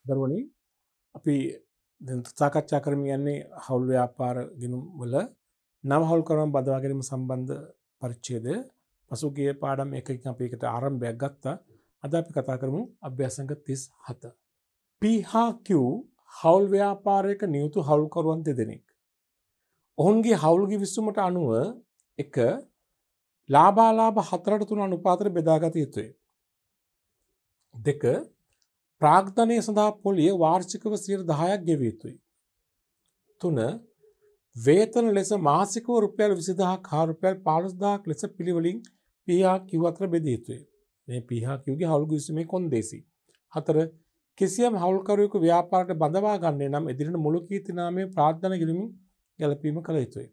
දරුවනි අපි දැන් සාකච්ඡා කරමින් යන්නේ හවුල් ව්‍යාපාර ගිණුම් වල නව හවුල්කරුවන් බඳවා ගැනීම සම්බන්ධ පරිච්ඡේදය. පසුගිය පාඩම් එකකින් අපි ඒකට ආරම්භයක් ගත්තා. අද අපි කතා කරමු අභ්‍යාසංග 37. P හා Q හවුල් ව්‍යාපාරයක නියුතු හවුල්කරුවන් දෙදෙනෙක්. ඔවුන්ගේ හවුල් ගිවිසුමට අනුව එක ලාභාලාභ 4:3 අනුපාතයට බෙදාගත යුතුය. දෙක ප්‍රාග්ධනය සඳහා පොලිය වාර්ෂිකව 10%ක් ගෙවිය යුතුයි. 3 වේතන ලෙස මාසිකව රුපියල් 20000ක් හා රුපියල් 15000ක් ලෙස පිළිවෙලින් P හා Q අතර බෙදිය යුතුය. මේ P හා Q ගේ හවුල් ගිවිසුමේ කොන්දේසි. 4 කිසියම් හවුල්කරුවෙකු ව්‍යාපාරයට බඳවා ගන්නේ නම් එදිනෙන මුළු කීර්ති නාමයේ ප්‍රාග්ධන කිරීමෙන් ගැළපීම කළ යුතුය.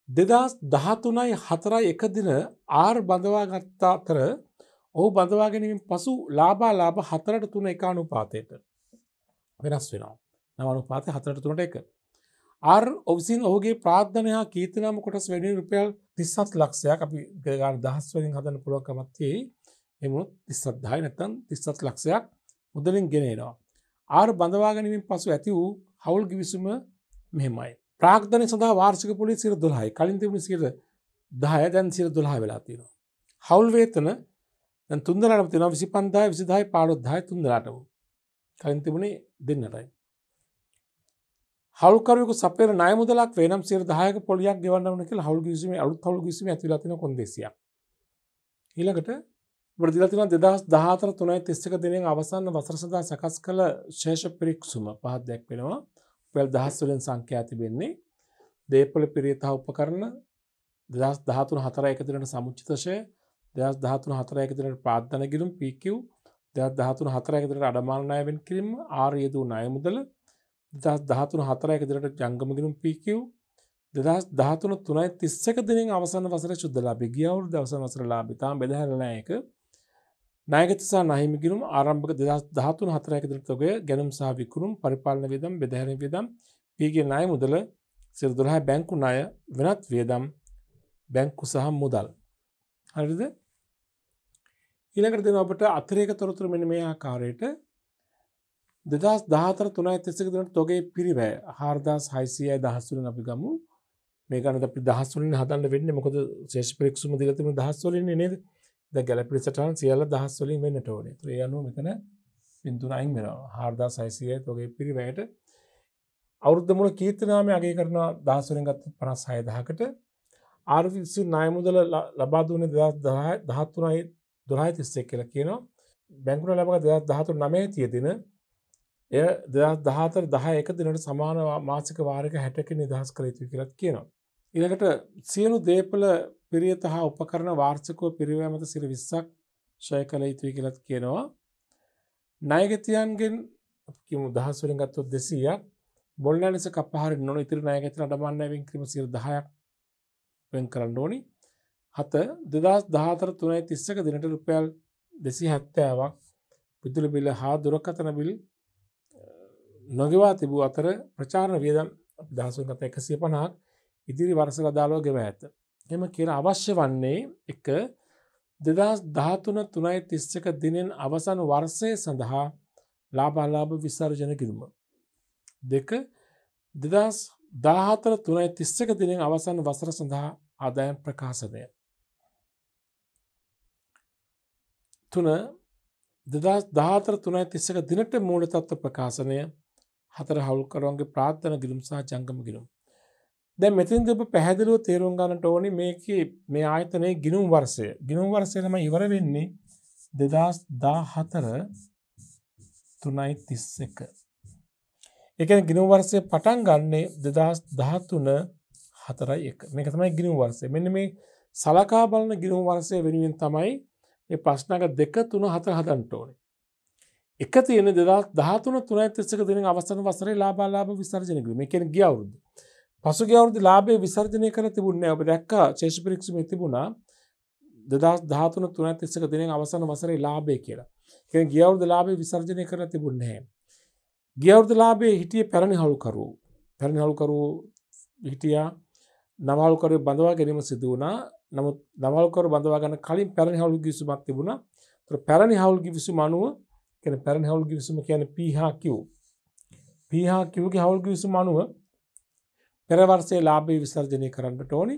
2013යි 4යි එක දින R බඳවා ගත් අතර ඔහු බඳවා ගැනීමෙන් පසු ලාභාලාභ 4:3 එක අනුපාතයට වෙනස් වෙනවා. නව අනුපාතය 4:3 R ඔවිසින් ඔහුගේ ප්‍රාග්ධනය හා කීර්තිනාම කොටස් වෙනුවෙන් රුපියල් 37 ලක්ෂයක් අපි ගාන දහස් වලින් හදන්න පුළුවන්කමක් තියෙයි. එමුත් 37000යි නැත්නම් 37 ලක්ෂයක් මුදලින් ගෙන එනවා. R බඳවා ගැනීමෙන් පසු ඇති වූ හවුල් ගිවිසුම මෙහෙමයි. ප්‍රාග්ධනය සඳහා වාර්ෂික පොලිය 12%යි. කලින් තිබුණේ 10%, දැන් 12% වෙලා තියෙනවා. හවුල් වේතන දැන් තුන්දෙනාටම තියෙනවා 25000 20000 15000 තුන්දෙනාටම. කලින් තිබුණේ දෙන්නටයි. හවුල්කරුවෙකු සපයන ණය මුදලක් වේ නම් 10%ක පොලියක් ගෙවන්න ඕන කියලා හවුල් ගිවිසුමේ අලුත් හවුල් ගිවිසුමේ ඇතුළත් වෙන කොන්දේසියක්. ඊළඟට අපිට දීලා තියෙනවා 2014 3.31 දිනෙන් අවසන් වසර සඳහා සකස් කළ ශේෂ පිරික්සුම පහක් දැක්වෙනවා. රුපියල් 10 වලින් සංඛ්‍යා තිබෙන්නේ. දේපොළ පිරිත හා උපකරණ 2013 4 එක දිනට සමුච්චිත ෂේ 2013 4 එක දිනට ප්‍රාග්ධන ගිණුම් PQ 2013 4 එක දිනට අඩමාන ණය වෙන් කිරීම R යෙදූ ණය මුදල 2013 4 එක දිනට ජංගම ගිණුම් PQ 2013 3.31 දිනෙන් අවසන් වසරේ සුද්ධ ලාභය ගිය අවුරුද්ද අවසන් වසරේ ලාභය තාම බෙදාහැරලා නැහැ ඒක ණයගත සහ නහිමි ගිණුම් ආරම්භක 2013 4 එක දිනට තොගය ගැනුම් සහ විකුණුම් පරිපාලන වියදම් බෙදාහැරීම් වියදම් PQ ණය මුදල 12 බැංකු ණය වෙනත් වියදම් බැංකු සහ මුදල් හරිද ඊළඟට දෙනවා අපිට අතිරේක තොරතුරු මෙන්න මේ ආකාරයට 2014 3.31 දිනට තොගේ පිරිවැය 4600යි දහස් වලින් අපි ගමු මේ ගණන් අපි දහස් වලින් හදන්න වෙන්නේ මොකද ශේෂ පරීක්ෂම දීලා තිබුණ දහස් වලින් නේද දැන් ගැලපිලි සටහන් සියල්ල දහස් වලින් වෙන්නට ඕනේ ඒ අනුව මෙතන බිඳුන අයින් වෙනවා 4600යි තොගේ පිරිවැයට අවුරුද්ද මුල කීර්ති නාමය අගය කරනවා දහස් වලින් ගත්ත 56000කට RVC ණය මුදල ලබා දුන්නේ 2013යි 12.31 කියලා කියනවා. බැංකුවල ලබා 2013 9 තියෙදින එය 2014 10 එක දිනට සමාන මාසික වාරික 60ක නිදහස් කළ යුතුයි කියලා කියනවා. ඊළඟට සියලු දේපල පිරියත හා උපකරණ වාර්ෂිකව පිරිවැය මත 20ක් ෂය කළ යුතුයි කියලා කියනවා. ණයගැතියන්ගෙන් කියමු දහස් වලින් ගත්තොත් 200ක් බොල්නා ලෙස කපහරින්න ඕන ඉතිරි ණයගැතියන් අඩමාන ණය වෙන් කිරීම 10ක් වෙන් කරන්න ඕනි. 7 2014 3.31 දිනට රුපියල් 270ක් විදුලි බිල හා දුරකථන බිල් නොගෙවා තිබූ අතර ප්‍රචාරණ වියදම් දහස් වලින් ගත 150ක් ඉදිරි වර්ෂවල අදාළව ගෙවා ඇත. එහෙම කියලා අවශ්‍ය වන්නේ 1 2013 3.31 දිනෙන් අවසන් වර්ෂය සඳහා ලාභාලාභ විසර්ජන කිරීම. 2 2014 3.31 දිනෙන් අවසන් වසර සඳහා ආදායම් ප්‍රකාශනය. 3 2014 3.31 දිනට මූල තත්ත්ව ප්‍රකාශනය. 4 හවුල්කරුවන්ගේ ප්‍රාර්ථනා ගිණුම් සහ ජංගම ගිණුම්. දැන් මෙතෙන්දී ඔබ පැහැදිලිව තේරුම් ගන්නට ඕනේ මේකේ මේ ආයතනයේ ගිණුම් වර්ෂය. ගිණුම් වර්ෂය තමයි ඉවර වෙන්නේ 2014 3.31. ඒ කියන්නේ ගිණුම් වර්ෂය පටන් ගන්නේ 2013 4.1. මේක තමයි ගිණුම් වර්ෂය. මෙන්න මේ සලකා බලන ගිණුම් වර්ෂය වෙනුවෙන් තමයි මේ ප්‍රශ්නක 2 3 4 හදන්න ඕනේ. එක තියෙන 2013 3.31 දිනෙන් අවසන් වසරේ ලාභාලාභ විසර්ජනය කිරීම. මේ කියන්නේ ගිය අවුරුද්ද. පසුගිය අවුරුද්දේ ලාභය විසර්ජනය කරලා තිබුණේ නැහැ. ඔබ දැක්කා ශේෂ පරීක්ෂණයේ තිබුණා 2013 3.31 දිනෙන් අවසන් වසරේ ලාභය කියලා. ඒ කියන්නේ ගිය අවුරුද්දේ ලාභය විසර්ජනය කරලා තිබුණේ නැහැ. ගිය අවුරුද්දේ ලාභයේ හිටියේ පැරණි හවුල්කරුවෝ. පැරණි හවුල්කරුවෝ හිටියා නව හවුල්කරුවෝ බඳවා ගැනීම සිදු වුණා. නමුත් නව හවුල්කරුවෝ බඳවා ගන්න කලින් පැරණි හවුල් ගිවිසුමක් තිබුණා. ඒතර පැරණි හවුල් ගිවිසුම අනුව කියන්නේ පැරණි හවුල් ගිවිසුම කියන්නේ P හා Q. P හා Q ගේ හවුල් ගිවිසුම අනුව පෙර වර්ෂයේ ලාභය විසර්ජනය කරන්නට ඕනි.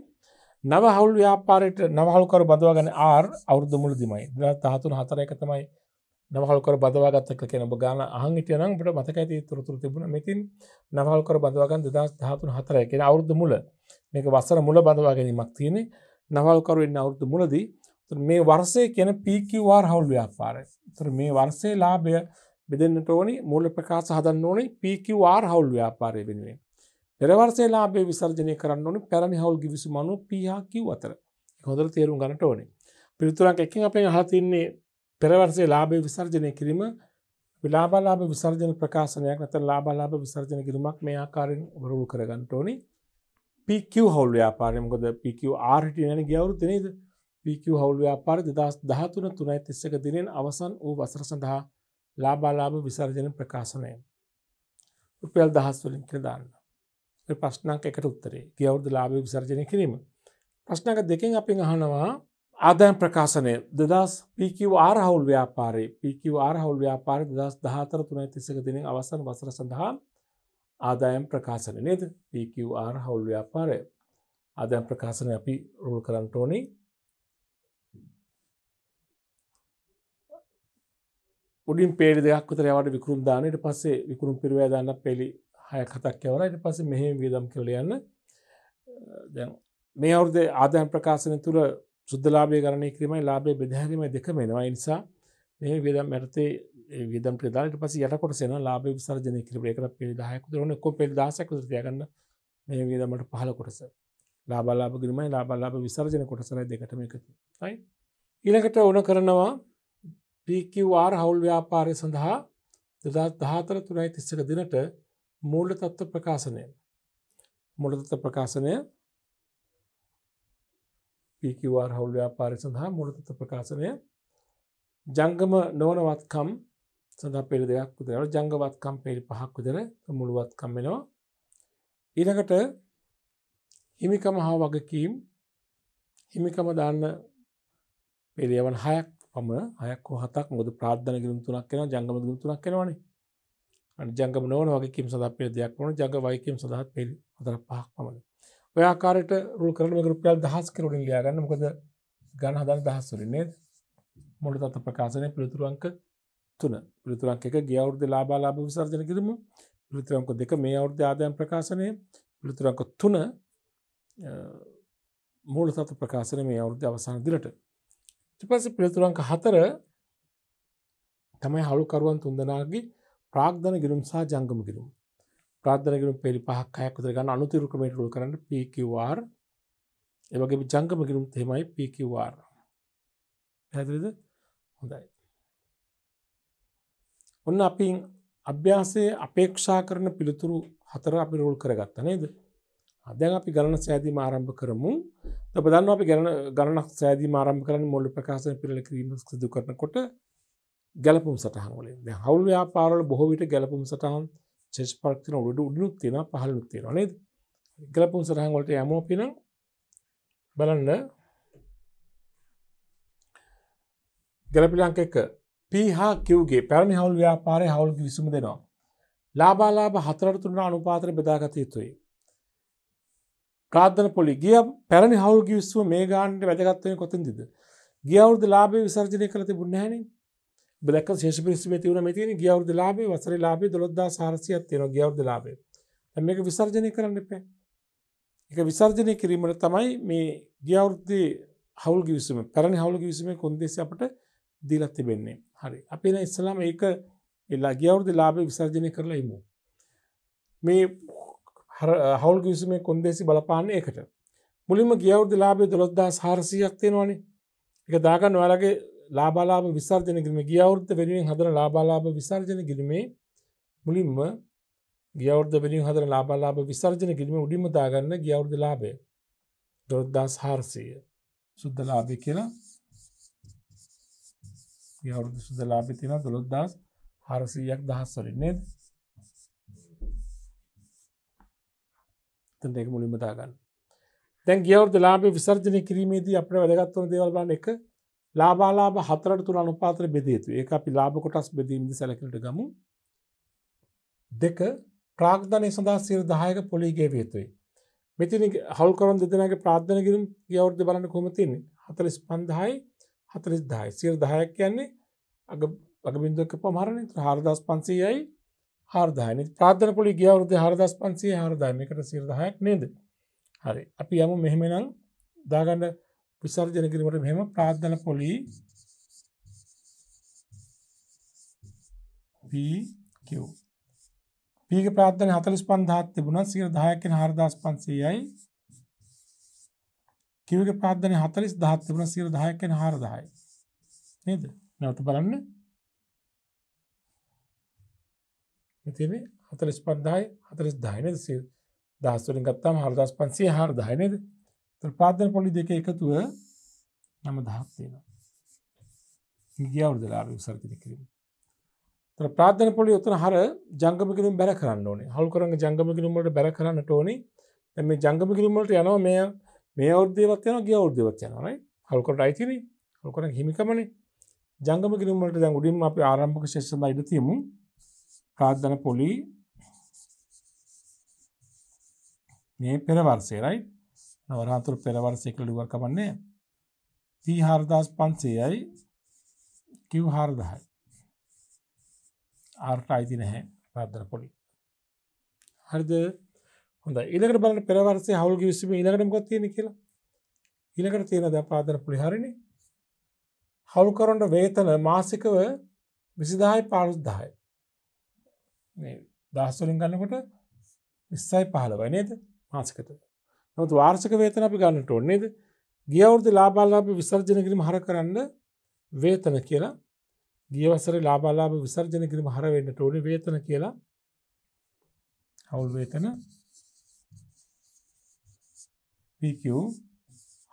නව හවුල් ව්‍යාපාරයට නව හවුල්කරු බඳවා ගන්න R අවුරුදු මුලදීමයි. 2013 4 තමයි නව හවුල්කරු බඳවා ගත්ත කියලා කියන ඔබ ගාන අහන් හිටියා නම් ඔබට මතකයි තියෙ තොරතුරු තිබුණා. මේකෙන් නව හවුල්කරු බඳවා ගන්න 2013 4 කියන අවුරුදු මුල. මේක වසර මුල බඳවා ගැනීමක් තියෙන්නේ. නව හවුල්කරු ඉන්න අවුරුදු මුලදී මේ වර්ෂයේ කියන PQR හවුල් ව්‍යාපාරය. ඒතර මේ වර්ෂයේ ලාභය බෙදෙන්නට ඕනි මූල ප්‍රකාශ හදන්න ඕනි PQR හවුල් ව්‍යාපාරය වෙනුවෙන්. පෙර වර්ෂයේ ලාභය විසර්ජනය කරන්න ඕනි පැරණි හවුල් ගිවිසුම අනුව P හා Q අතර. ඒක හොඳට තේරුම් ගන්නට ඕනේ. පිළිතුරක් එකකින් අපෙන් අහලා තින්නේ පෙර වර්ෂයේ ලාභය විසර්ජනය කිරීම ලාභ විසර්ජන ප්‍රකාශනයක් නැත්නම් ලාභ විසර්ජන කිරීමක් මේ ආකාරයෙන් වරුල් කර ගන්නට ඕනි. PQ හවුල් ව්‍යාපාරය මොකද PQR හිටියේ නැණි ගිය අවුරුද්දේ නේද? PQ හවුල් ව්‍යාපාරය 2013 3.31 දිනෙන් අවසන් වූ වසර සඳහා ලාභ විසර්ජන ප්‍රකාශනය. රුපියල් 1000 වලින් කියලා දාන්න. ඒ ප්‍රශ්නක් එකට උත්තරේ. ගිය අවුරුද්ද ලාභ විසර්ජනය කිරීම. ප්‍රශ්නක දෙකෙන් අපෙන් අහනවා ආදායම් ප්‍රකාශනය 2000 PQR හවුල් ව්‍යාපාරයේ PQR හවුල් ව්‍යාපාරය 2014 3.31 දිනෙන් අවසන් වසර සඳහා ආදායම් ප්‍රකාශනය නේද? PQR හවුල් ව්‍යාපාරය. ආදායම් ප්‍රකාශනය අපි රූල් කරන්න ඕනේ. උඩින් පේලි දෙකක් විතර යවට විකුණුම් දාන්න. ඊට පස්සේ විකුණුම් පිරුවෑ දාන්න පේලි 6ක් 7ක් යවලා ඊට පස්සේ මෙහෙම වියදම් කියලා යන්න. දැන් මේ අවුරුද්දේ ආදායම් ප්‍රකාශනය තුල සුද්ධ ලාභය ගණනය කිරීමයි ලාභය බෙදාහැරීමයි දෙකම එනවා. ඒ නිසා මේ වියදම් යටතේ වියදම් ටික දාලා ඊට පස්සේ යට කොටස එනවා ලාභය විසර්ජනය කිරීම. ඒකට පේලි 10ක් විතර ඕනේ. ඔක්කොම පේලි 16ක් විතර තියාගන්න. මේ වියදම් වලට 15 කොටස. ලාභ ගිරීමයි ලාභ විසර්ජන කොටසයි දෙකටම එකතු. හරි. ඊළඟට උණ කරනවා PQR හවුල් ව්‍යාපාරය සඳහා 2014 3.31 දිනට මූල්‍ය තත්ත්ව ප්‍රකාශනය. මූල්‍ය තත්ත්ව ප්‍රකාශනය PQR හවුල් ව්‍යාපාරය සඳහා මූල්‍ය තත්ත්ව ප්‍රකාශනය ජංගම නොවන වත්කම් සඳහා පෙළ දෙකක් විතර යනවා. ජංග වත්කම් පෙළ 5ක් විතර මුළු වත්කම් වෙනවා. ඊළඟට හිමිකම හා වගකීම් හිමිකම දාන්න පෙළ යවන 6ක් පමණ 6ක් හෝ 7ක් මොකද ප්‍රාර්ථනා ගිණුම් 3ක් වෙනවා ජංගම ගිණුම් 3ක් වෙනවනේ. අනිත් ජංගම නොවන වගකීම් සඳහා පෙළ දෙකක් වුණා ජංග වගකීම් සඳහා පෙළ 4ක් 5ක් පමණ. ඔය ආකාරයට රූල් කරලා මේක රුපියල් 1000 කරුණින් ලියා ගන්න. මොකද ගණන් හදන්න 1000 වලින් නේද? මූල තත්ත්ව ප්‍රකාශනයේ පිළිතුරු අංක 3. පිළිතුරු අංක 1 ගිය අවුරුද්දේ ලාභ විසර්ජන කිරීම. පිළිතුරු අංක 2 මේ අවුරුද්දේ ආදායම් ප්‍රකාශනය. පිළිතුරු අංක 3 මූල තත්ත්ව ප්‍රකාශනය මේ අවුරුද්දේ අවසාන දිනට. ඊට පස්සේ පිළිතුරු අංක 4 තමයි හවුල්කරුවන් තුන්දෙනාගේ ප්‍රාග්ධන ගිණුම් සහ ජංගම ගිණුම්. ප්‍රාග්ධන ගිණුම් පෙළි 5ක් 6ක් විතර ගන්න අනුතිරු ක්‍රමයට රූල් කරන්න PQR. ඒ වගේම ජංගම ගිණුම් තේමයි PQR. පැහැදිලිද? හොඳයි. ඔන්න අපි අභ්‍යාසයේ අපේක්ෂා කරන පිළිතුරු 4 අපි රූල් කරගත්තා නේද? දැන් අපි ගණන සෑදීම ආරම්භ කරමු. ඔබ දන්නවා අපි ගණනක් සෑදීම ආරම්භ කරන්නේ මූල්‍ය ප්‍රකාශන පිළිල කිරීම සිදු කරනකොට ගැලපුම් සටහන් වලින්. දැන් හවුල් ව්‍යාපාරවල බොහෝ විට ගැලපුම් සටහන් චෙස් පාර්ක් තියෙන උඩුනුත් තියෙනවා පහළුනුත් තියෙනවා නේද? ගැලපුම් සටහන් වලට යමු අපි නම් බලන්න ගැලපිලි අංක 1 P හා Q ගේ පැරණි හවුල් ව්‍යාපාරයේ හවුල් ගිවිසුම දෙනවා. ලාභ 4:3 අනුපාතයට බෙදාගත යුතුයි. ප්‍රාර්ථන පොලි ගිය පැරණි හවුල් ගිවිසුම මේ ගානට වැදගත් වෙන්නේ කොතෙන්ද? ගිය අවුරුද්ද ලාභය විසර්ජනය කරලා තිබුණේ නැහැ නේ. ඔබ දැක්ක ශේෂ පිරිසීමේ තියෙනවා මේ තියෙන්නේ ගිය අවුරුද්ද ලාභය වසරේ ලාභය 12400ක් තියෙනවා ගිය අවුරුද්ද ලාභය. දැන් මේක විසර්ජනය කරන්න එපා. ඒක විසර්ජනය කිරීමට තමයි මේ ගිය අවුරුද්දේ හවුල් ගිවිසුම පැරණි හවුල් ගිවිසුමේ කොන්දේසි අපට දීලා තිබෙන්නේ. හරි. අපි එන ඉස්සලාම ඒක ගිය අවුරුද්දේ ලාභය විසර්ජනය කරලා ඉමු. මේ හවුල් ගිවිසුමේ කොන්දේසි බලපාන්නේ ඒකට. මුලින්ම ගිය අවුරුද්දේ ලාභය 12400ක් තියෙනවනේ. ඒක දාගන්න ඔයාලගේ ලාභ විසර්ජන කිරීමේ ගිය අවුරුද්ද වෙනුවෙන් හදන ලාභ විසර්ජන කිරීමේ මුලින්ම ගිය අවුරුද්ද වෙනුවෙන් හදන ලාභ විසර්ජන කිරීමේ උඩින්ම දාගන්න ගිය අවුරුද්ද ලාභය 12400 සුද්ධ ලාභය කියලා. ගිය අවුරුද්ද සුද්ධ ලාභය තියෙනවා 12400ක් 1000 වලින් නේද? එතන ඒක මුලින්ම දාගන්න. දැන් ගිය අවුරුද්ද ලාභය විසර්ජනය කිරීමේදී අපිට වැදගත් වන දේවල් බලන්න. 1 ලාභාලාභ 4ට 3 අනුපාතයට බෙදිය යුතුයි. ඒක අපි ලාභ කොටස් බෙදීමේදී සැලකිලිට ගමු. 2 ප්‍රාග්ධනය සඳහා 10ක පොලී ගෙවිය යුතුයි. මෙතන හවුල් කරන දෙදෙනාගේ ප්‍රාග්ධන ගිණුම් ගිය අවුරුද්දේ බලන්න කොහොමද තියෙන්නේ? 45යි 4010යි. 10ක් කියන්නේ අග බිඳුවක පමහරනේ 4500යි 4000යි. ප්‍රාග්ධන පොලී ගිය අවුරුද්දේ 4500යි 4000යි. මේකට 10ක් නේද? හරි. අපි යමු මෙහෙමනම් දාගන්න විසර්ජන කිරීමට මෙහෙම ප්‍රාග්ධන පොලී PQ. P ගේ ප්‍රාග්ධන 45000ක් තිබුණා 10ක් කියන 4500යි. Q ගේ ප්‍රාග්ධන 40000ක් තිබුණා 10ක් කියන 4000යි. නේද? නැවත බලන්න. මෙතන 45000යි 40000යි නේද? 10 වලින් ගත්තාම 4500 4000යි නේද? ඒතර ප්‍රාග්ධන පොලී දෙක එකතුව 9000ක් තියෙනවා. ගිය අවුරුද්දේ ලාභ විසර්ජන කිරීම. ප්‍රාග්ධන පොලී උතන හර ජංගම ගිණුම් බැර කරන්න ඕනේ. හවුල් කරන ජංගම ගිණුම් වලට බැර කරන්නට ඕනේ. දැන් මේ ජංගම ගිණුම් වලට යනවා මේ අවුරුද්දේවත් යනවා ගිය අවුරුද්දේවත් යනවා right? හවුල් කරට අයිතිනේ. හවුල් කරන හිමිකමනේ. ජංගම ගිණුම් වලට දැන් උඩින්ම අපි ආරම්භක ශේෂ සඳහා ඉඳ තියමු. ප්‍රාග්ධන පොලී මේ පෙර වර්ෂයේ right? නවරාතුරු පෙර වර්ෂයේ කියලා ලියුවා කමන්නේ. T4500යි Q4000යි. ආර්ට අයිති නැහැ ප්‍රාග්ධන පොලී. හරිද? හොඳයි. ඊළඟට බලන්න පෙර වර්ෂයේ හවුල් කිවිසුම ඊළඟට මොකක්ද තියෙන්නේ කියලා. ඊළඟට තියෙන දැන් ප්‍රාග්ධන පොලී හරිනේ. හවුල් කරන වේතන මාසිකව 20000යි 15000යි. මේ 10 වලින් ගන්නකොට 20යි 15යි නේද? මාසිකට. නමුත් වාර්ෂික වේතන අපි ගන්නට ඕනේ නේද? ගිය අවුරුද්දේ ලාභාලාභ විසර්ජන කිරීම හර කරන්න වේතන කියලා ගිය වසරේ ලාභාලාභ විසර්ජන කිරීම හර වෙන්නට ඕනේ වේතන කියලා. හවුල් වේතන PQ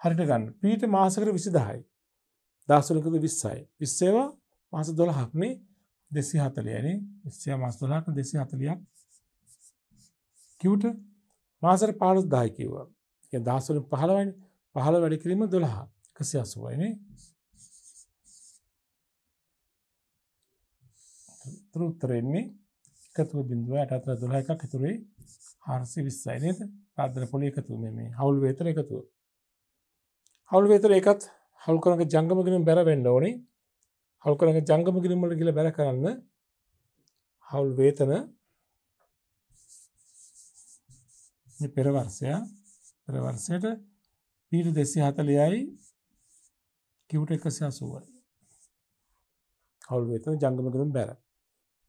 හරියට ගන්න. P ට මාසයකට 20000යි. 10 වලින් 20යි. 20 ඒවා මාස 12ක් නේ 240යි නේ. 20 මාස 12ක් 240ක්. Q ට මාසෙට 15000යි කිව්වා. ඒ 10 වලින් 15යිනේ. 15 වැඩි කිරීම 12. 180යි නේ. උත්තරෙන්නේ 1.812 එකක් ඉතුරුයි 420යි නේද? ප්‍රාග්ධන පොලී එකතුව මේ හවුල් වේතන එකතුව. හවුල් වේතන එකත් හවුල් කරන ජංගම ගිණුම් බැර වෙන්න ඕනේ. හවුල් කරන ජංගම ගිණුම් වලට ගිහලා බැර කරන්න හවුල් වේතන මේ පෙර වර්ෂයට P 240යි Q 180යි. හවුල් වේතන ජංගම ගිණුම් බැර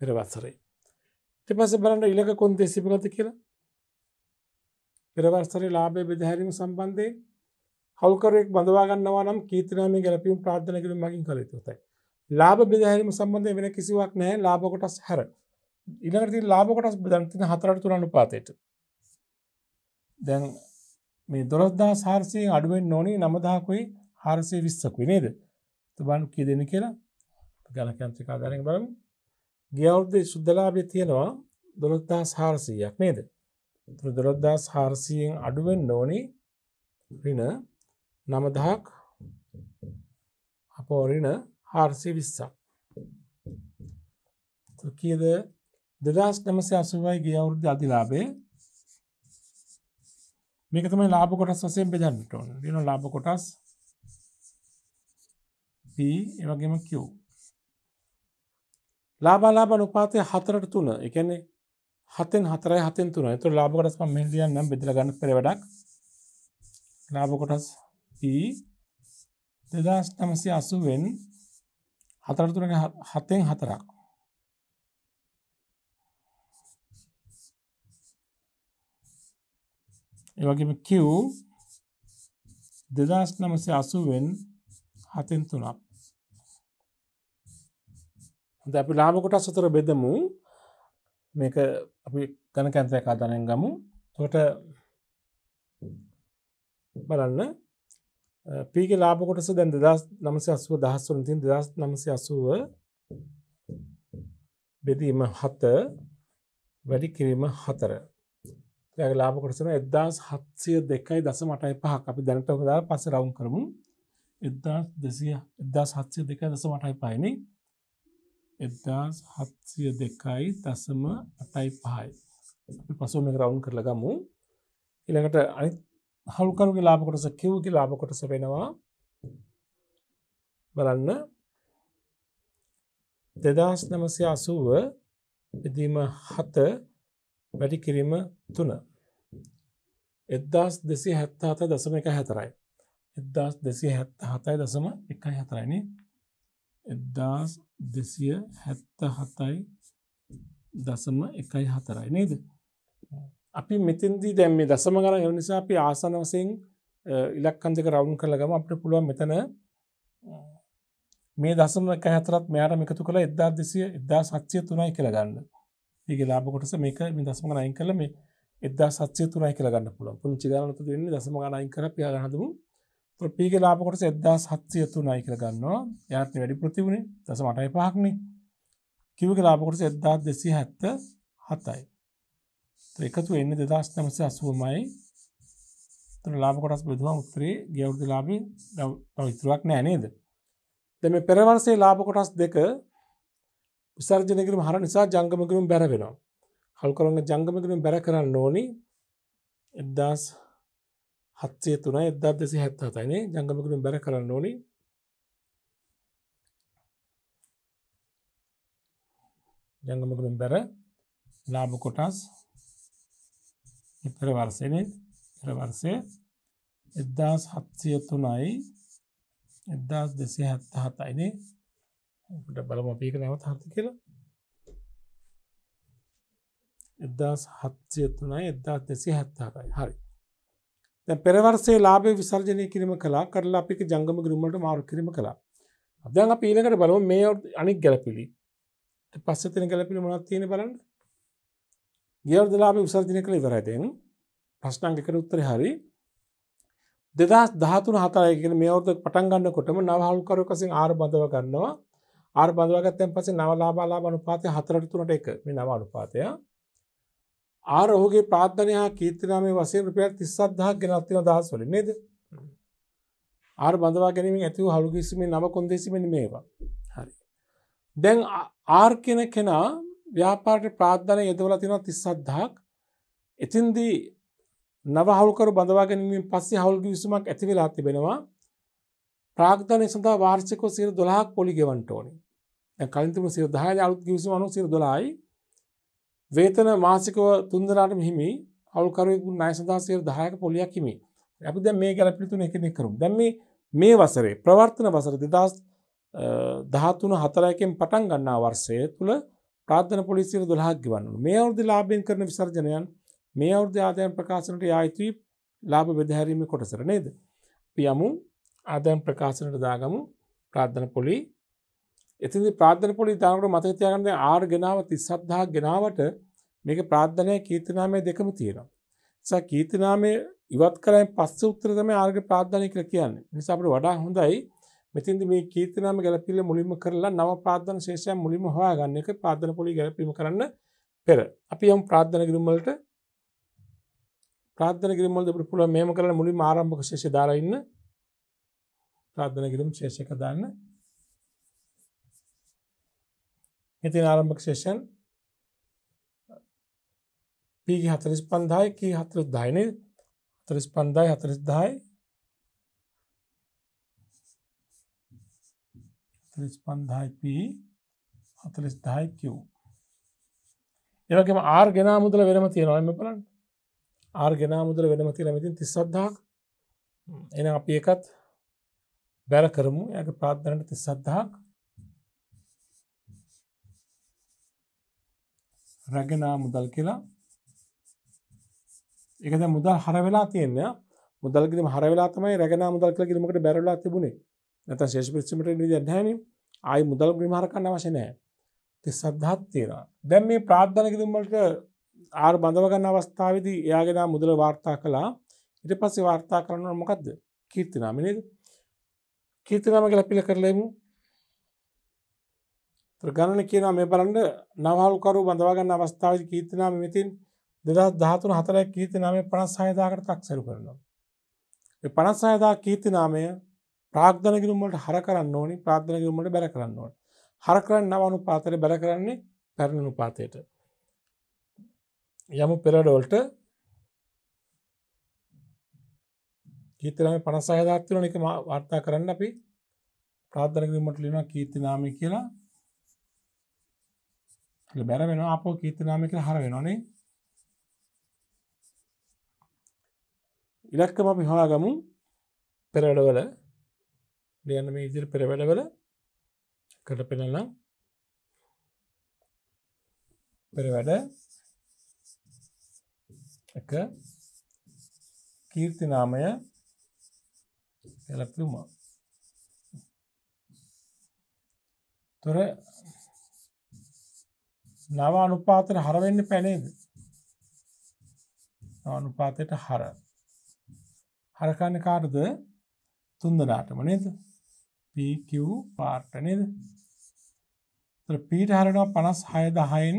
පෙර වසරේ. ඊට පස්සේ බලන්න ඊළඟ කොන්දේසි මොකක්ද කියලා. පෙර වසරේ ලාභය බෙදහැරීම සම්බන්ධයෙන් හවුල්කරුවෙක් බඳවා ගන්නවා නම් කීර්තිනාමයේ ගැලපීම් ප්‍රාර්ථනා කිරීම මගින් කළ යුතුයි. ලාභ බෙදහැරීම සම්බන්ධයෙන් වෙන කිසිවක් නැහැ ලාභ කොටස් හැර. ඊළඟට තියෙන ලාභ කොටස් බෙදන්න තියෙන 4ට 3 අනුපාතයට. දැන් මේ 12400න් අඩු වෙන්න ඕනේ 9000කුයි 420කුයි නේද? බලන්න කී දෙන්නේ කියලා. ගණක යන්ත්‍රික ආධාරයෙන් බලමු. ගිය අවුරුද්දේ සුද්ධ ලාභය තියෙනවා 12400ක් නේද? 12400න් අඩු වෙන්න ඕනේ ඍණ 9000ක් අපෝ ඍණ 420ක්. කීයද 2980යි ගිය අවුරුද්දේ අධිලාභය. මේක තමයි ලාභ කොටස් වශයෙන් බෙදන්නට ඕනේ. දිනන ලාභ කොටස් P ඒ වගේම Q. ලාභාලාභ අනුපාතය 4ට 3. ඒ කියන්නේ 7න් 4යි 7න් 3යි. ඒතකොට ලාභ කොටස් මම මෙහෙම ලියන්නම් බෙදලා ගන්න පෙර වැඩක්. ලාභ කොටස් P 2980න් 4ට 3 7න් 4ක්. ඒ වගේම Q 2980න් 7න් 3ක්. දැන් අපි ලාභ කොටස් අතර බෙදමු. මේක අපි ගණක යන්ත්‍රයක් ආදානයෙන් ගමු. එතකොට බලන්න P ගේ ලාභ කොටස දැන් 2980 10 වලින් තියෙන 2980 බෙදීම 7 වැඩි කිරීම 4. එයාගේ ලාභ කොටස 1702.85ක් අපි දැනට දාලා පස්සේ රවුන්ඩ් කරමු. 1702.8.5 නේ 1702.8.5 අපි පසුව මේක රවුන්ඩ් කරලා ගමු. ඊළඟට අනිත් හවුල්කරුගේ ලාභ කොටස Q ගේ ලාභ කොටස වෙනවා බලන්න 2980 බෙදීම 7 වැඩි කිරීම 3 1277.14යි 1277.14 නේ 1277.14යි නේද? අපි මෙතෙන්දී දැන් මේ දශම ගණන් ඒ නිසා අපි ආසන්න වශයෙන් ඉලක්කම් දෙක රවුන්ඩ් කරලා ගමු. අපිට පුළුවන් මෙතන මේ දශම 1.4ත් මෙයාටම එකතු කරලා 1703යි කියලා ගන්න. මේකේ ලාභ කොටස මේක මේ දශම ගණන් අයින් කරලා මේ 1703යි කියලා ගන්න පුළුවන්. පුංචි ගණන් උතට වෙන්නේ දශම ගණන් අයින් කරලා පියා ගන්න හදමු. ඒත් p ගේ ලාභ කොටස 1703යි කියලා ගන්නවා. එයාට වැඩි ප්‍රතිඋනේ 0.85ක් නේ. q ගේ ලාභ කොටස 1277යි. එකතු වෙන්නේ 2980මයි. එතන ලාභ කොටස් බෙදුවම උත්තරේ ගිය අවුරුදු ලාභේ තව ඉතුරුවක් නැහැ නේද? දැන් මේ පෙර වර්ෂයේ ලාභ කොටස් දෙක විසර්ජනය කිරීම හර නිසා ජංගම කිරීම බැර වෙනවා. හල්කරංග ජංගම කිරීම බැර කරන්න ඕනි 1703යි 1277යි නේ ජංගම කිරීම බැර කරන්න ඕනි. ජංගම කිරීම බැර ලාභ කොටස් පෙර වර්ෂයේ 1703යි 1277යි නේ අපිට බලමු අපි ඒක නැවත හරිද කියලා 1703යි 1277යි හරි. දැන් පෙර වර්ෂයේ ලාභය විසර්ජනය කිරීම කළා කරලා අපි ඒක ජංගම කිරීම වලට මාරු කිරීම කළා. දැන් අපි ඊළඟට බලමු මේ අනික් ගැළපිලි. ඊට පස්සේ තියෙන ගැළපිලි මොනවද තියෙන්නේ බලන්න. ගිය අවුරුදු ලාභය විසර්ජනය කළා ඉවරයි දැන්. ප්‍රශ්න අංක 1 උත්තරේ හරි. 2013-4 කියන්නේ මේ අවුරුද්ද පටන් ගන්නකොටම නව හවුල්කරුවෙක් වශයෙන් R බඳව ගන්නවා. R බඳවා ගත්තන් පස්සේ නව ලාභ අනුපාතය 4:3:1 මේ නව අනුපාතය. R ඔහුගේ ප්‍රාර්ථනය හා කීර්තිනාමයේ වශයෙන් රුපියල් 37000ක් ගෙනත් තියෙන දහස් වලින් නේද? R බඳවා ගැනීමෙන් ඇති වූ හවුල් කිසිමේ නව කොන්දේසි මෙන්න මේවා. හරි. දැන් R කියන කෙනා ව්‍යාපාරයේ ප්‍රාර්ථනය යොදවලා තියෙනවා 37000ක්. එතින්දී නව හවුල්කරු බඳවා ගැනීමෙන් පස්සේ හවුල් කිවිසුමක් ඇති වෙලා තිබෙනවා. ප්‍රාග්ධනය සඳහා වාර්ෂිකව 12ක් පොලි ගෙවන්න ඕනේ. දැන් කලින් තිබුණ 10යි අලුත් කිවිසුම අනුව 12යි. වේතන මාසිකව 3 දිනකටම හිමි. හවුල්කරුවෙකු ණය සඳහා 10ක පොලියක් හිමි. අපි දැන් මේ ගැළපිලි තුන එකිනෙක කරමු. දැන් මේ වසරේ ප්‍රවර්තන වසර 2013-4 පටන් ගන්නා වර්ෂය තුල ප්‍රාග්ධන පොලි 12ක් ගෙවන්න ඕනේ. මේ අවුරුද්දේ ලාභයෙන් කරන විසර්ජනයන් මේ අවුරුද්දේ ආදායම් ප්‍රකාශනට යා යුතුයි ලාභ බෙදාහැරීමේ කොටසට නේද? අපි යමු ආදායම් ප්‍රකාශනට දාගමු ප්‍රාර්ථන පොලි. එතනදී ප්‍රාර්ථන පොලි දානකොට මතක තියාගන්න දැන් R ගෙනාව 37000ක් ගෙනාවට මේකේ ප්‍රාර්ථනයේ කීර්තිනාමය දෙකම තියෙනවා. නිසා කීර්තිනාමය ඉවත් කරලා පස්සේ උත්තර තමයි R ගේ ප්‍රාර්ථනය කියලා කියන්නේ. නිසා අපිට වඩා හොඳයි මෙතෙන්දී මේ කීර්තිනාමය ගැලපීම මුලින්ම කරලා නව ප්‍රාර්ථන ශේෂයන් මුලින්ම හොයාගන්න එක ප්‍රාර්ථන පොලි ගැලපීම කරන්න පෙර. අපි යමු ප්‍රාර්ථන කිරීම වලට. ප්‍රාර්ථන කිරීම වලදී අපිට පුළුවන් මෙහෙම කරලා මුලින්ම ආරම්භක ශේෂය දාලා ඉන්න. ප්‍රාර්ථන කිරීම ශේෂයක දාන්න. මෙතන ආරම්භක ශේෂයන් p ගේ 45000යි k 41000යි නේද? 45000යි 41000යි 45000යි p 41000යි q. ඒ වගේම r ගෙනා මුදල වෙනම තියෙනවා මේ බලන්න. R ගෙනා මුදල වෙනම තියෙනවා මෙතන 37000ක්. එහෙනම් අපි ඒකත් බැර කරමු. එයාගේ ප්‍රාර්ථනාවට 37000ක්. රැගෙනා මුදල් කියලා. ඒක දැන් මුදල් හර වෙලා තියෙනවා. මුදල් කිරීම හර වෙලා තමයි රැගෙනා මුදල් කියලා කිරීමකට බැර වෙලා තිබුණේ. නැත්නම් ශේෂ පිරිසීමට ඉන්න විදියක් නැහැ නේ. ආයි මුදල් කිරීම හර කරන්න අවශ්‍ය නැහැ. 37000ක් තියෙනවා. දැන් මේ ප්‍රාර්ථනා කිරීම වලට R බඳව ගන්න අවස්ථාවේදී එයාගේ නා මුදල වාර්තා කළා. ඊට පස්සේ වාර්තා කරනවා මොකද්ද? කීර්තිනාමය නේද? කීර්තිනාම ගැලපිලා කරලා එමු. ගණන කියනවා මේ බලන්න නවහල්කරු බඳවා ගන්න අවස්ථාවේදී කීර්තිනාමය මෙතින් 2013-4 කීර්තිනාමය 56000කට තක්සේරු කරනවා. ඒ 56000 කීර්තිනාමය ප්‍රාග්ධන ගිණුම් වලට හර කරන්න ඕනේ ප්‍රාග්ධන ගිණුම් වලට බැල කරන්න ඕනේ. හර කරන්නේ නව අනුපාතයට බැල කරන්නේ පැරණි අනුපාතයට. යමු පෙරවැඩ වලට කීර්තිනාමය 56000ක් තියෙනවා. ඒක වාර්තා කරන්න අපි ප්‍රාග්ධන ගිණුම් වලට ලියනවා කීර්තිනාමය කියලා. ඒක බැර වෙනවා ආපහු කීර්තිනාමය කියලා හර වෙනවා නේ. ඉලක්කම අපි හොයාගමු පෙරවැඩවල ලියන්න මේ විදිහට පෙරවැඩවල කට පෙන්නනම් පෙරවැඩ එක කීර්තිනාමය කියලා පිළිමු. තොර නව අනුපාතයට හර වෙන්න බෑ නේද? නව අනුපාතයට හර කරන්නේ කාටද? තුන් දෙනාටම නේද? PQ පාර්ට නේද? ඒතර P ට හරනවා 56000න්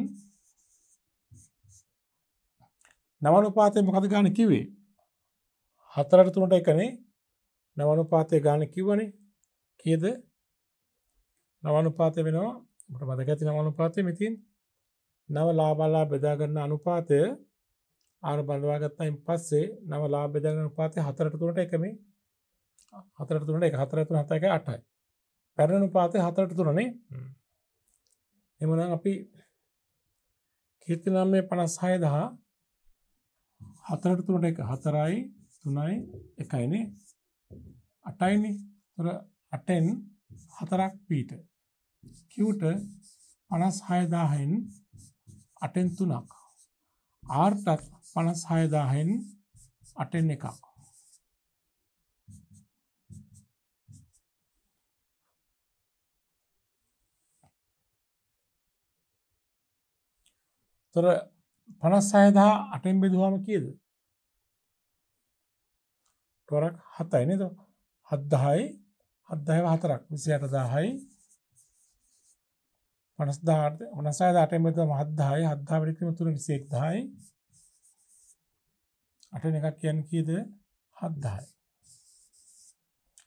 නව අනුපාතය මොකද ගන්න කිව්වේ? 4ට 3ට 1නේ. නව අනුපාතය ගන්න කිව්වනේ. කීයද? නව අනුපාතය වෙනවා අපිට මතක ඇති නව අනුපාතය මෙතින් නව ලාභලා බෙදා ගන්න අනුපාතය ආර බඳවා ගත්තායින් පස්සේ නව ලාභ බෙදා ගන්න අනුපාතය 4ට 3ට 1 මේ 4ට 3ට 1 4ට 3 7 1 8යි. පැරණි අනුපාතය 4ට 3 නේ. එමුනම් අපි කීර්තිනාමය 56000 4ට 3ට 1 4යි 3යි 1යි නේ 8යිනේ. ඒතර 8න් 4ක් පීට Qට 56000න් 8න් 3ක් Rටත් 56000න් 8න් 1ක්. තොර 56000 8න් බෙදුවාම කීයද? තොරක් 7යි නේද? 7000යි 4ක් 28000යි 56000 8න් බෙදුවාම 7000යි 7000 වැඩි කිරීම 3 21000යි 8න් එකක් කියන්නේ කීයද? 7000යි.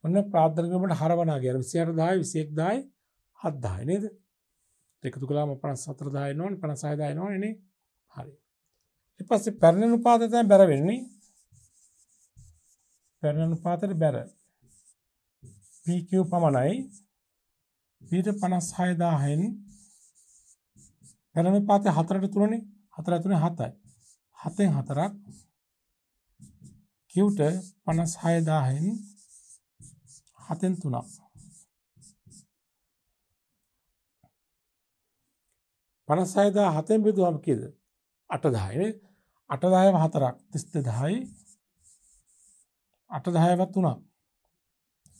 ඔන්න ප්‍රාග්ධන ගිණුමට හරවනා කියන්නේ 28000යි 21000යි 7000යි නේද? එකතු කළාම 54000 එනවනේ 56000 එනවනේ නේ. හරි. ඊට පස්සේ පැරණි අනුපාතය තමයි බැර වෙන්නේ. පැරණි අනුපාතයට බැර PQ පමණයි. ඊට 56000න් පැරණි අනුපාතය 4ට 3නේ. 4ට 3 7යි. 7න් 4ක් Qට 56000න් 7න් 3ක්. 56000 7න් බෙදුවම කීයද? 8000යි නේ. 8000ව 4ක් 32000යි 8000ව 3ක්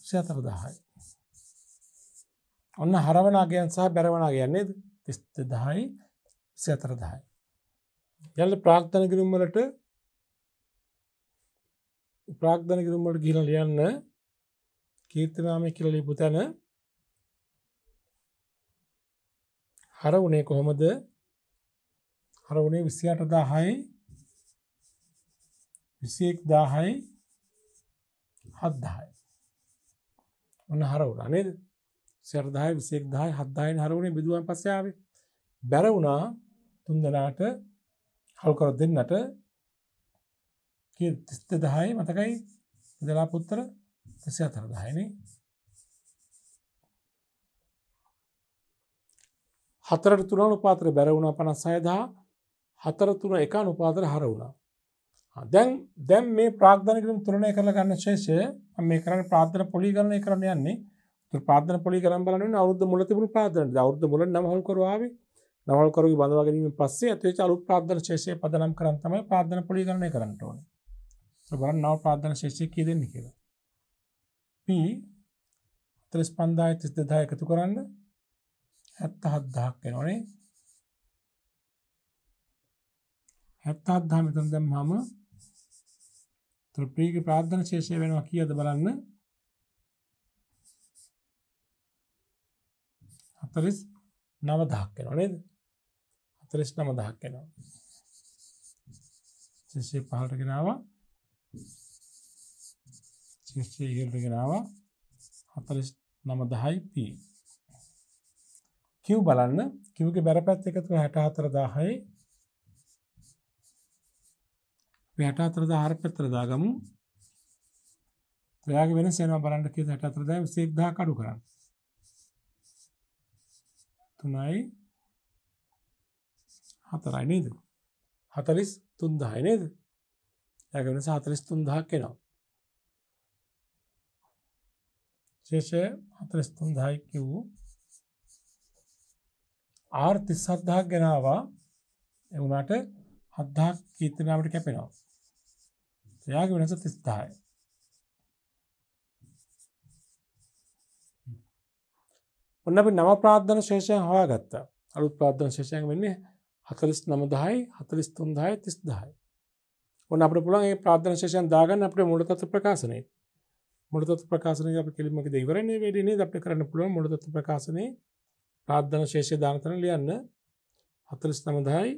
24000යි. ඔන්න හරවන අගයන් සහ බැරවන අගයන් නේද? 32000යි 24000යි. යල්ල ප්‍රාග්ධන ගිණුම් වලට ගිහලා ලියන්න කීර්තිනාමය කියලා ලියපු තැන හර උනේ කොහොමද? හර උනේ 28000යි 21000යි 7000යි. ඔන්න හර වුණා නේද? 28000යි 21000යි 7000යි හර උනේ බෙදුවාන් පස්සේ ආවේ. බැර වුණා තුන් දෙනාට හල් කර දෙන්නට කී 32000යි මතකයි? ඉඳලා පුත්තර 24000යි නේ. 4ට 3 අනුපාතයට බැර වුණා 56000 4ට 3 1 අනුපාතයට හර වුණා. දැන් මේ ප්‍රාග්ධන ගිණුම් තුලනය කරලා ගන්න ශේෂය මම මේ කරන්නේ ප්‍රාග්ධන පොලි ගණනය කරන්න යන්නේ. ඒක ප්‍රාග්ධන පොලි ගණන් බලන්න වෙන අවුරුද්ද මුල තිබුණු ප්‍රාග්ධන. අවුරුද්ද මුල නවහල් කරුව ආවේ. නවහල් කරුවගේ බඳවා ගැනීමෙන් පස්සේ ඇතුලේ අලුත් ප්‍රාග්ධන ශේෂය පදනම් කරන් තමයි ප්‍රාග්ධන පොලි ගණනය කරන්න ඕනේ. ඒක බලන්න නව ප්‍රාග්ධන ශේෂය කී දෙන්නේ කියලා. P 35000 32000 එකතු කරන්න 77000ක් එනවනේ. 77000 මෙතන දැම්මම ත්‍රිපීගේ ප්‍රාග්ධන ශේෂය වෙනවා කීයද බලන්න. 49000ක් එනවා නේද? 49000ක් එනවා. ශේෂය පහළට ගෙනාවා. ශේෂය ඉහළට ගෙනාවා. 49 10යි P. Q බලන්න Q ගේ බැරපැත්ත එකතු 64000යි 64000 පැත්තට දාගමු. ඔයාගේ වෙනස එනවා බලන්න කියලා 64000 21000 අඩු කරන්න. 3යි 4යි නේද? 43000යි නේද? එයාගේ වෙනස 43000ක් එනවා. ශේෂය 43000යි Q R 37000ක් ගෙනාවා. ඒ වුණාට 7000ක් කීර්තනාවට කැපෙනවා. එයාගේ වෙනස 30000යි. ඔන්න අපි නව ප්‍රාර්ථන ශේෂයන් හොයාගත්තා. අලුත් ප්‍රාර්ථන ශේෂයන් වෙන්නේ 49000යි 43000යි 30000යි. ඔන්න අපිට පුළුවන් මේ ප්‍රාර්ථන ශේෂයන් දාගන්න අපේ මූල තත්ත්ව ප්‍රකාශනයේ. මූල තත්ත්ව ප්‍රකාශනයේ අපි කෙලින්ම කිව්ව ඉවරනේ වෙන්නේ නේද? අපිට කරන්න පුළුවන් මූල තත්ත්ව ප්‍රකාශනයේ ප්‍රාර්ථන ශේෂය දාන තැන ලියන්න 49000යි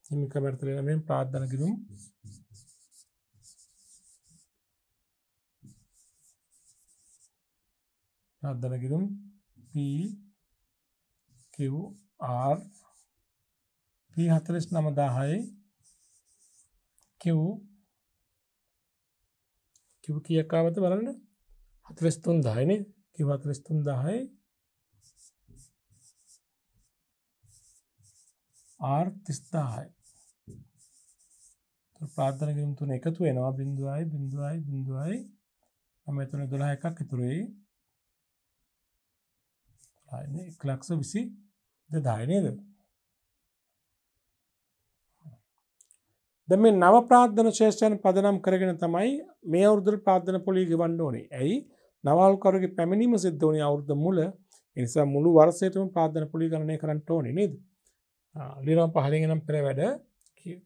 හිමිකමර්ථ ලියන මේ ප්‍රාර්ථන ගිණුම් ප්‍රාර්ථන ගිණුම් P Q R P 49000යි Q කීයක් ආවද බලන්න 43000යි නේ Q 43000යි R 30000යි ප්‍රාර්ථන ගිණුම් තුන එකතු වෙනවා 0.0.0යි මම එතන 12 එකක් ඉතුරු වෙයි. ආනේ 1,20,000 නේද? දැන් මේ නව ප්‍රාර්ථන ශේෂයන් පදනම් කරගෙන තමයි මේ අවුරුද්දේ ප්‍රාර්ථන පොලිය ගෙවන්න ඕනේ. ඇයි? නවල්කරුගේ පැමිණීම සිද්ධ වුණේ අවුරුද්ද මුල. ඒ නිසා මුළු වර්ෂයටම ප්‍රාර්ථන පොලිය ගණනය කරන්න ඕනේ නේද? ලියනවා පහලින් එනම් පෙර වැඩ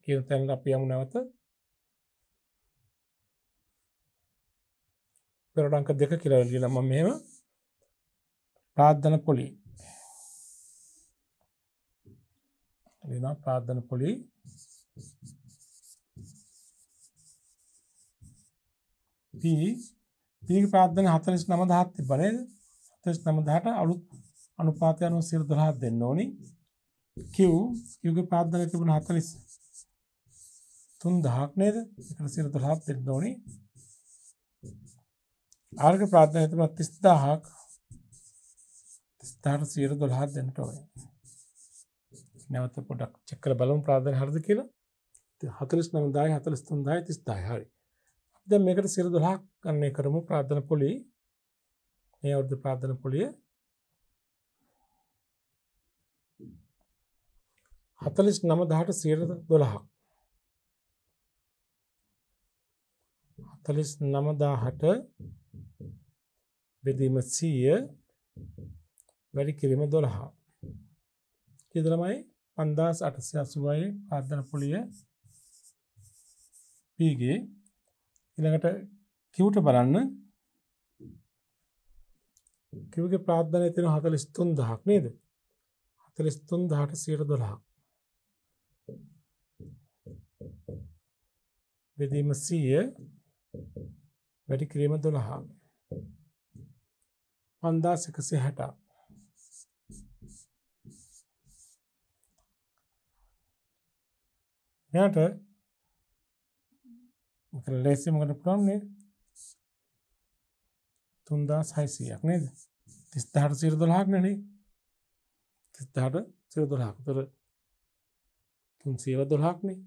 කියන තැනට අපි යමු නැවත. පෙරට අංක 2 කියලා ලියලා මම මෙහෙම ප්‍රාර්ථන පොලිය. ලියනවා ප්‍රාර්ථන පොලිය P ගේ ප්‍රාර්ථන 49000ක් තිබ්බ නේද? 49000ට අලුත් අනුපාතය අනුව 12ක් දෙන්න ඕනි. Q ගේ ප්‍රාර්ථන තිබුණ 43000ක් නේද? ඒකට 12ක් දෙන්න ඕනි. R ගේ ප්‍රාර්ථන තිබුණ 30000ක් 30000ට 12ක් දෙන්න ඕනේ. නැවත පොඩක් චෙක් කරලා බලමු ප්‍රාර්ථන හරිද කියලා. 49000යි 43000යි 30000යි හරි. දැන් මේකට 12ක් ගණනය කරමු ප්‍රාර්ථන පොලිය. මේ අවුරුද්ද ප්‍රාර්ථන පොලිය 49000ට 12ක් 49000ට බෙදීම 100 වැඩි කිරීම 12. කීයද ළමයි? 5880යි ප්‍රාර්ථන පොලිය P ගේ. ඊළඟට Qට බලන්න. Q ගේ ප්‍රාර්ථනය තියෙන 43000ක් නේද? 43000ට 12ක්. බෙදීම 100 වැඩි කිරීම 12. 5160. මෙයාට මොකද ලේසි මොකද පුළුවන් නේද? 3600ක් නේද? 30000ට 12ක් නේ. 30000ට 12ක්. ඒතර 312ක් නේ.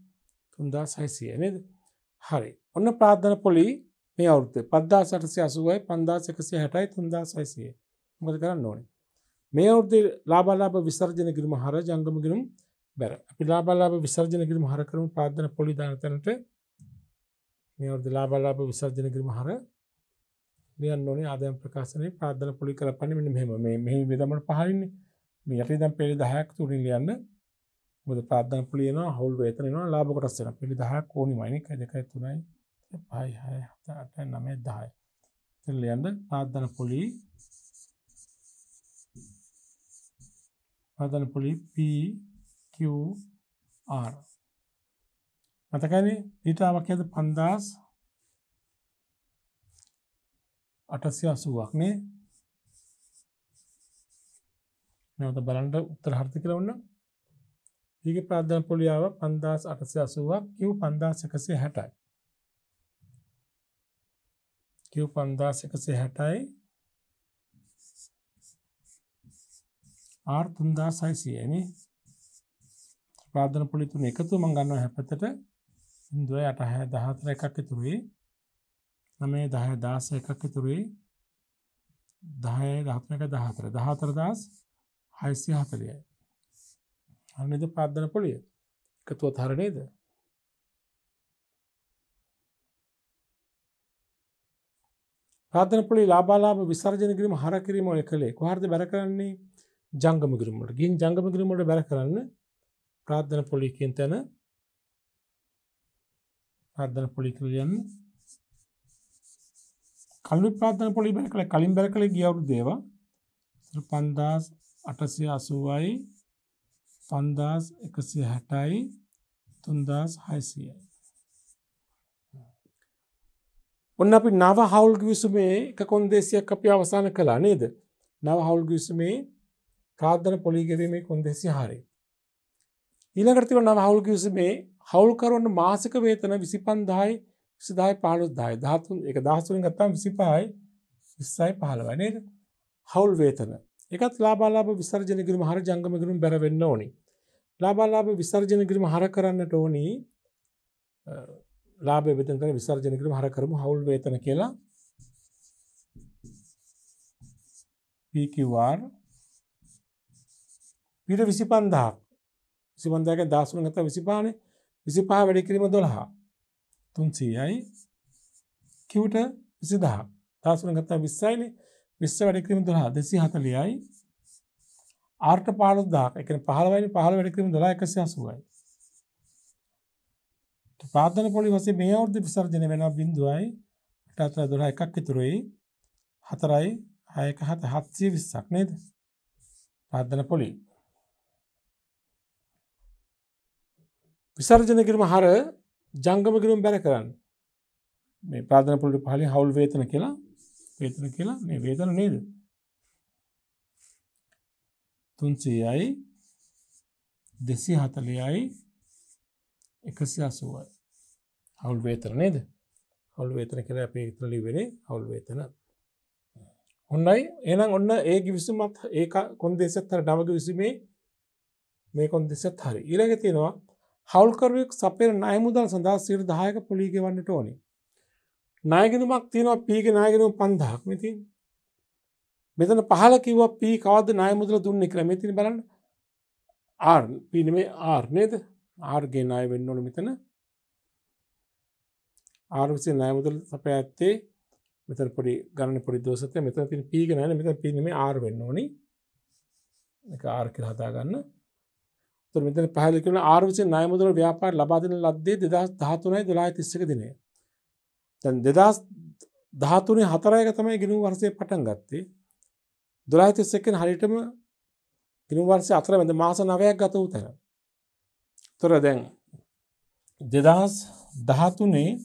3600 නේද? හරි. ඔන්න ප්‍රාර්ථන පොලි මේ අවුරුද්දේ 5880යි 5160යි 3600යි. මොකද කරන්න ඕනේ? මේ අවුරුද්දේ ලාභ විසර්ජන කිරීම හර ජංගම කිරීම බැර. අපි ලාභ විසර්ජන කිරීම හර කරමු ප්‍රාර්ථන පොලි දාන තැනට. මේ අවුරුද්දේ ලාභ විසර්ජන කිරීම හර ලියන්න ඕනේ ආදායම් ප්‍රකාශනයේ ප්‍රාර්ථන පොලි කරපන්නේ මෙන්න මෙහෙම. මේ විදමන පහලින්නේ. මේ යටි දැන් පෙළි 10ක් තුලින් ලියන්න. මොකද ප්‍රාර්ථන පොලි එනවා හවුල් වේතන එනවා ලාභ කොටස් එනවා. පෙළි 10ක් ඕනිමයි නේ. 1 2 3යි 5 6 7 8 9 10. ඉතින් ලියන්න ප්‍රාර්ථන පොලි P Q R මතකනේ ඊට ආවක් කියද 5000 880ක් නේ. නැවත බලන්න උත්තර හරිද කියලා වුණා. ඊගේ ප්‍රාර්ථනා පොලිය ආව 5880ක් Q 5160යි. Q 5160යි R 3600යි නේ. ප්‍රාර්ථනා පොලිය තුන එකතු මම ගන්නවා හැපතට 0.814 එකක් ඉතුරුයි. 9 10 16 එකක් ඉතුරුයි. 10 13 14640යි. හරිද ප්‍රාර්ථනා පොලිය? එකතුවත් හරිය නේද? ප්‍රාර්ථනා පොලිය ලාභාලාභ විසර්ජන කිරීම හර කිරීම ඔය කලේ. කොහොමද බැර කරන්නේ? ජංගම කිරීම වලට. ගින් ජංගම කිරීම වලට බැර කරන්න ප්‍රාර්ථනා පොලිය කියන තැන ප්‍රාර්ථනා පොලිය කියන්නේ කලින් ප්‍රාර්ථනා පොලිය බැර කළා කලින් බැර කළේ ගිය අවුරුද්ද ඒවා 5880යි 5160යි 3600යි. ඔන්න අපි නව හවුල් කිවිසුමේ එක කොන්දේසියක් අපි අවසන් කළා නේද? නව හවුල් කිවිසුමේ ප්‍රාර්ථනා පොලිය ගෙවීමේ කොන්දේසිය හරියි. ඊළඟට තියෙන නව හවුල් කිවිසුමේ හවුල්කරුවන්ට මාසික වේතන 25000යි 20000යි 15000යි 13 ඒක 13 ගත්තාම 25යි 20යි 15යි නේද? හවුල් වේතන. ඒකත් ලාභාලාභ විසර්ජන කිරීම හර ජංගම කිරීම බැර වෙන්න ඕනි. ලාභාලාභ විසර්ජන කිරීම හර කරන්නට ඕනි. ලාභ වේතන කරන විසර්ජන කිරීම හර කරමු හවුල් වේතන කියලා. PQR ඊට 25000ක් 25000 ක 10 ගත්තා 25 නේ 25 වැඩි කිරීම 12 300යි Qට 20000 10 ගත්තා 20යි නේ 20 වැඩි කිරීම 12 240යි Rට 15000 ඒ කියන්නේ 15යි 15 වැඩි කිරීම 12 180යි. ප්‍රාර්ථනා පොලිය වශයෙන් මේ අවුරුද්ද විසර්ජනය වෙනවා 0යි 8 12 එකක් ඉතුරුයි 4යි 6 1 720ක් නේද? ප්‍රාර්ථනා පොලිය විසර්ජන කිරීම හර ජංගම කිරීම බැර කරන්න. මේ ප්‍රාර්ථනා පොලිය පහලින් හවුල් වේතන කියලා මේ වේතන නේද? 300යි 240යි 180යි. හවුල් වේතන නේද? හවුල් වේතන කියලා අපි ඉතන ලියුවේ හවුල් වේතන. හොඳයි. එහෙනම් ඔන්න ඒ කිවිසුමත් ඒ කොන්දේසත් හර නව කිවිසුමේ මේ කොන්දේසත් හරි. ඊළඟට තියෙනවා හවුල්කරුවෙක් සපයන ණය මුදල් සඳහා 10%ක පොලිය ගෙවන්නට ඕනේ. ණය ගිණුමක් තියෙනවා P ගේ ණය ගිණුම 5000ක් මේ තියෙන්නේ. මෙතන පහල කිව්වා P කවද්ද ණය මුදල දුන්නේ කියලා. මේ තියෙන බලන්න. R P නෙමෙයි R නේද? R ගේ ණය වෙන්න ඕනේ මෙතන. R විසින් ණය මුදල සපයා ඇත්තේ මෙතන පොඩි ගණන පොඩි දෝෂයක් මෙතන තියෙන P ගේ ණය මෙතන P නෙමෙයි R වෙන්න ඕනේ. මේක R කියලා හදා ගන්න. මෙතන පහල කියන R විසින් ණය මුදල් ව්‍යාපාර ලබා දෙන ලද්දේ 2013යි 1231 දිනය. දැන් 2013 4 තමයි ගිණුම් වර්ෂයේ පටන් ගත්තේ. 1231 හරියටම ගිණුම් වර්ෂයේ අතරමැද මාස 9ක් ගත වූ තැන. ତොර දැන් 2013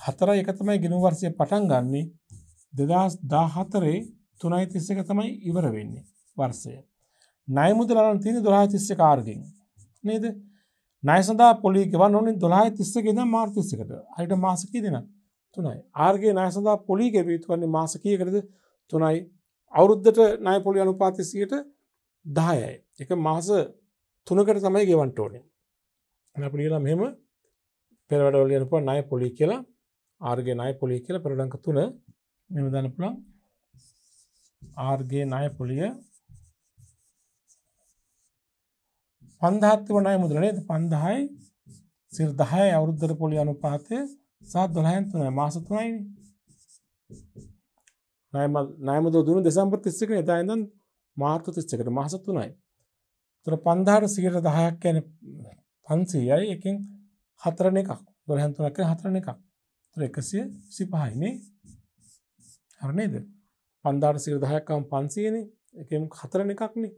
4 එක තමයි ගිණුම් වර්ෂයේ පටන් ගන්නෙ. 2014 3.31 තමයි ඉවර වෙන්නේ වර්ෂය. ණය මුදල අරන් තියෙන්නේ 12.31 ආර්ගෙන් නේද? ණය සඳහා පොලිය ගෙවන්න ඕනේ 12.31 ඉඳන් මාර්තු 31කට. හරියට මාස කී දෙනක්? 3යි. ආර්ගේ ණය සඳහා පොලිය ගෙවිය යුතු වන්නේ මාස කීයකටද? 3යි. අවුරුද්දට ණය පොලිය අනුපාතය 10%යි. ඒක මාස 3කට තමයි ගෙවන්න ඕනේ. අපි ලියලා මෙහෙම පෙර වැඩවල ලියන පුවා ණය පොලිය කියලා ආර්ගේ ණය පොලිය කියලා පෙර අංක 3 මෙහෙම දාන්න පුළුවන්. ආර්ගේ ණය පොලිය 5000ක් තිබුණ ණය මුදල නේද? 5000යි 10යි අවුරුද්දට පොලිය අනුපාතය සහ 12න් 3යි මාස 3යිනේ. ණය මුදල දුන්නේ දෙසැම්බර් 31 එදා ඉඳන් මාර්තු 31ට මාස 3යි. ඒතර 5000ට 10ක් කියන්නේ 500යි එකෙන් 4 එකක්. 12න් 3ක් කියන්නේ 4 එකක්. ඒතර 125යි නේ. හරි නේද? 5000ට 10ක් ගම 500නේ. එකෙන් 4 එකක් නේ.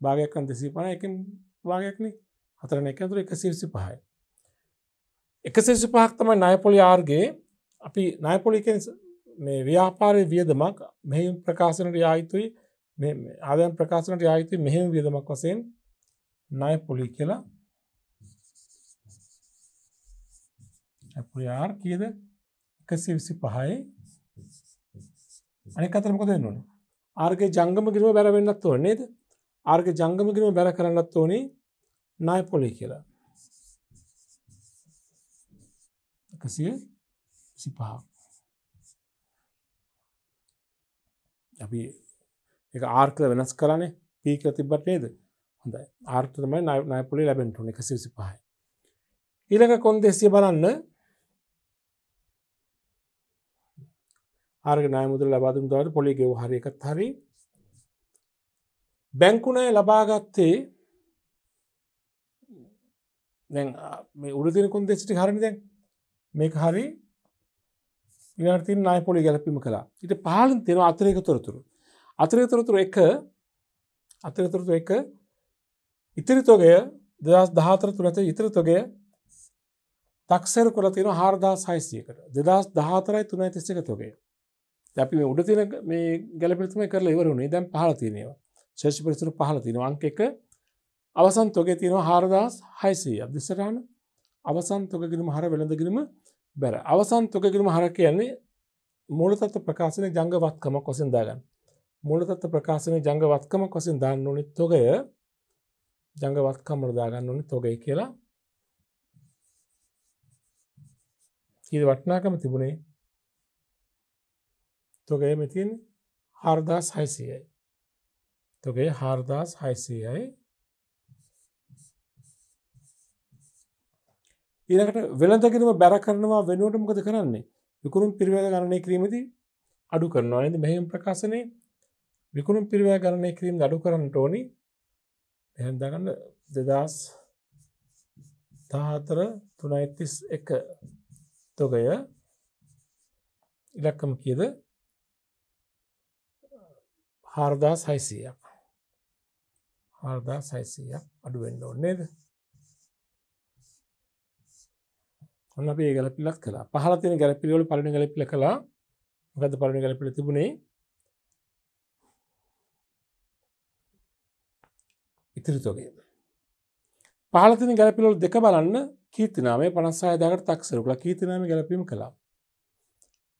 භාගයක් ගන්න 250 එකෙන් භාගයක් නේ. 4 එක ඇතුළේ 125යි. 125ක් තමයි ණය පොලිය ආර්ගේ අපි ණය පොලිය කියන්නේ මේ ව්‍යාපාරයේ වියදමක් මෙහෙයුම් ප්‍රකාශනට යා යුතුයි මේ ආදායම් ප්‍රකාශනට යා යුතුයි මෙහෙයුම් වියදමක් වශයෙන් ණය පොලි කියලා අපේ R කීයද 125යි අනික අතට මොකද වෙන්න ඕනේ R ගේ ජංගම ගිණුම බැර වෙන්නත් ඕනේ නේද R ගේ ජංගම ගිණුම බැර කරන්නත් ඕනේ ණය පොලි කියලා 125 අපි ඒක R කියලා වෙනස් කරානේ P කියලා තිබ්බට නේද හොඳයි R තමයි ණය පොලි ලැබෙන්න ඕනේ 125යි ඊළඟ කොන්දේසිය බලන්න R ගේ ණය මුදල ලබා දුන් දවසේ පොලි ගෙවුව හරි එකත් හරි බැංකු ණය ලබා ගත්තේ දැන් මේ උඩ තියෙන කොන්දේසි ටික හරිනේ දැන් මේක හරි ඊළඟට තියෙන ණය පොලි ගැලපීම කළා ඊට පහළින් තියෙන අතිරේක තොරතුරු ඉතිරි තොගය 2014 තුනට ඉතිරි තොගය තක්සේරු කරලා තියෙනවා 4600කට 2014යි 331 තොගය දැන් අපි මේ උඩ තියෙන මේ ගැලපීම තමයි කරලා ඉවර වුණේ දැන් පහළ තියෙන ඒවා ශේෂ පරිසර පහළ තියෙනවා අංක 1 අවසන් තොගය තියෙනවා 4600ක් දිස්සටහන අවසන් තොග ගිණුම හර වෙළඳ ගිණුම බැර අවසන් තොග ගිණුම හර කියන්නේ මූලතත්ත්ව ප්‍රකාශනයේ ජංගවත්කමක් වශයෙන් දාගන්න මූලතත්ත්ව ප්‍රකාශනයේ ජංගවත්කමක් වශයෙන් දාන්න ඕනේ තොගය ජංගවත්කම වල දාගන්න ඕනේ තොගය කියලා ඊට වටිනාකම තිබුණේ තොගය මේ තියෙන්නේ 4600යි තොගය 4600යි ඊළඟට වෙළඳ ගිණුම බැර කරනවා වෙනුවට මොකද කරන්නේ විකුණුම් පිරිවැය ගණනය කිරීමේදී අඩු කරනවා නේද මෙහෙයුම් ප්‍රකාශනයේ විකුණුම් පිරිවැය ගණනය කිරීමේදී අඩු කරන්නට ඕනි එහෙනම් දාගන්න 2014 331 තොගය ඉලක්කම කීයද 4600ක් 4600ක් අඩු වෙන්න ඕනේ නේද ඔන්න අපි ඒ ගැලපිලක් කළා. පහළ තියෙන ගැලපිලි වල පළවෙනි ගැලපිල කළා. මොකද්ද පළවෙනි ගැලපිල තිබුණේ? ඉතිරි තොගය. පහළ තියෙන ගැලපිලි වල දෙක බලන්න කීර්ති නාමය 56000කට තක්සේරු කළා. කීර්ති නාමය ගැලපීම කළා.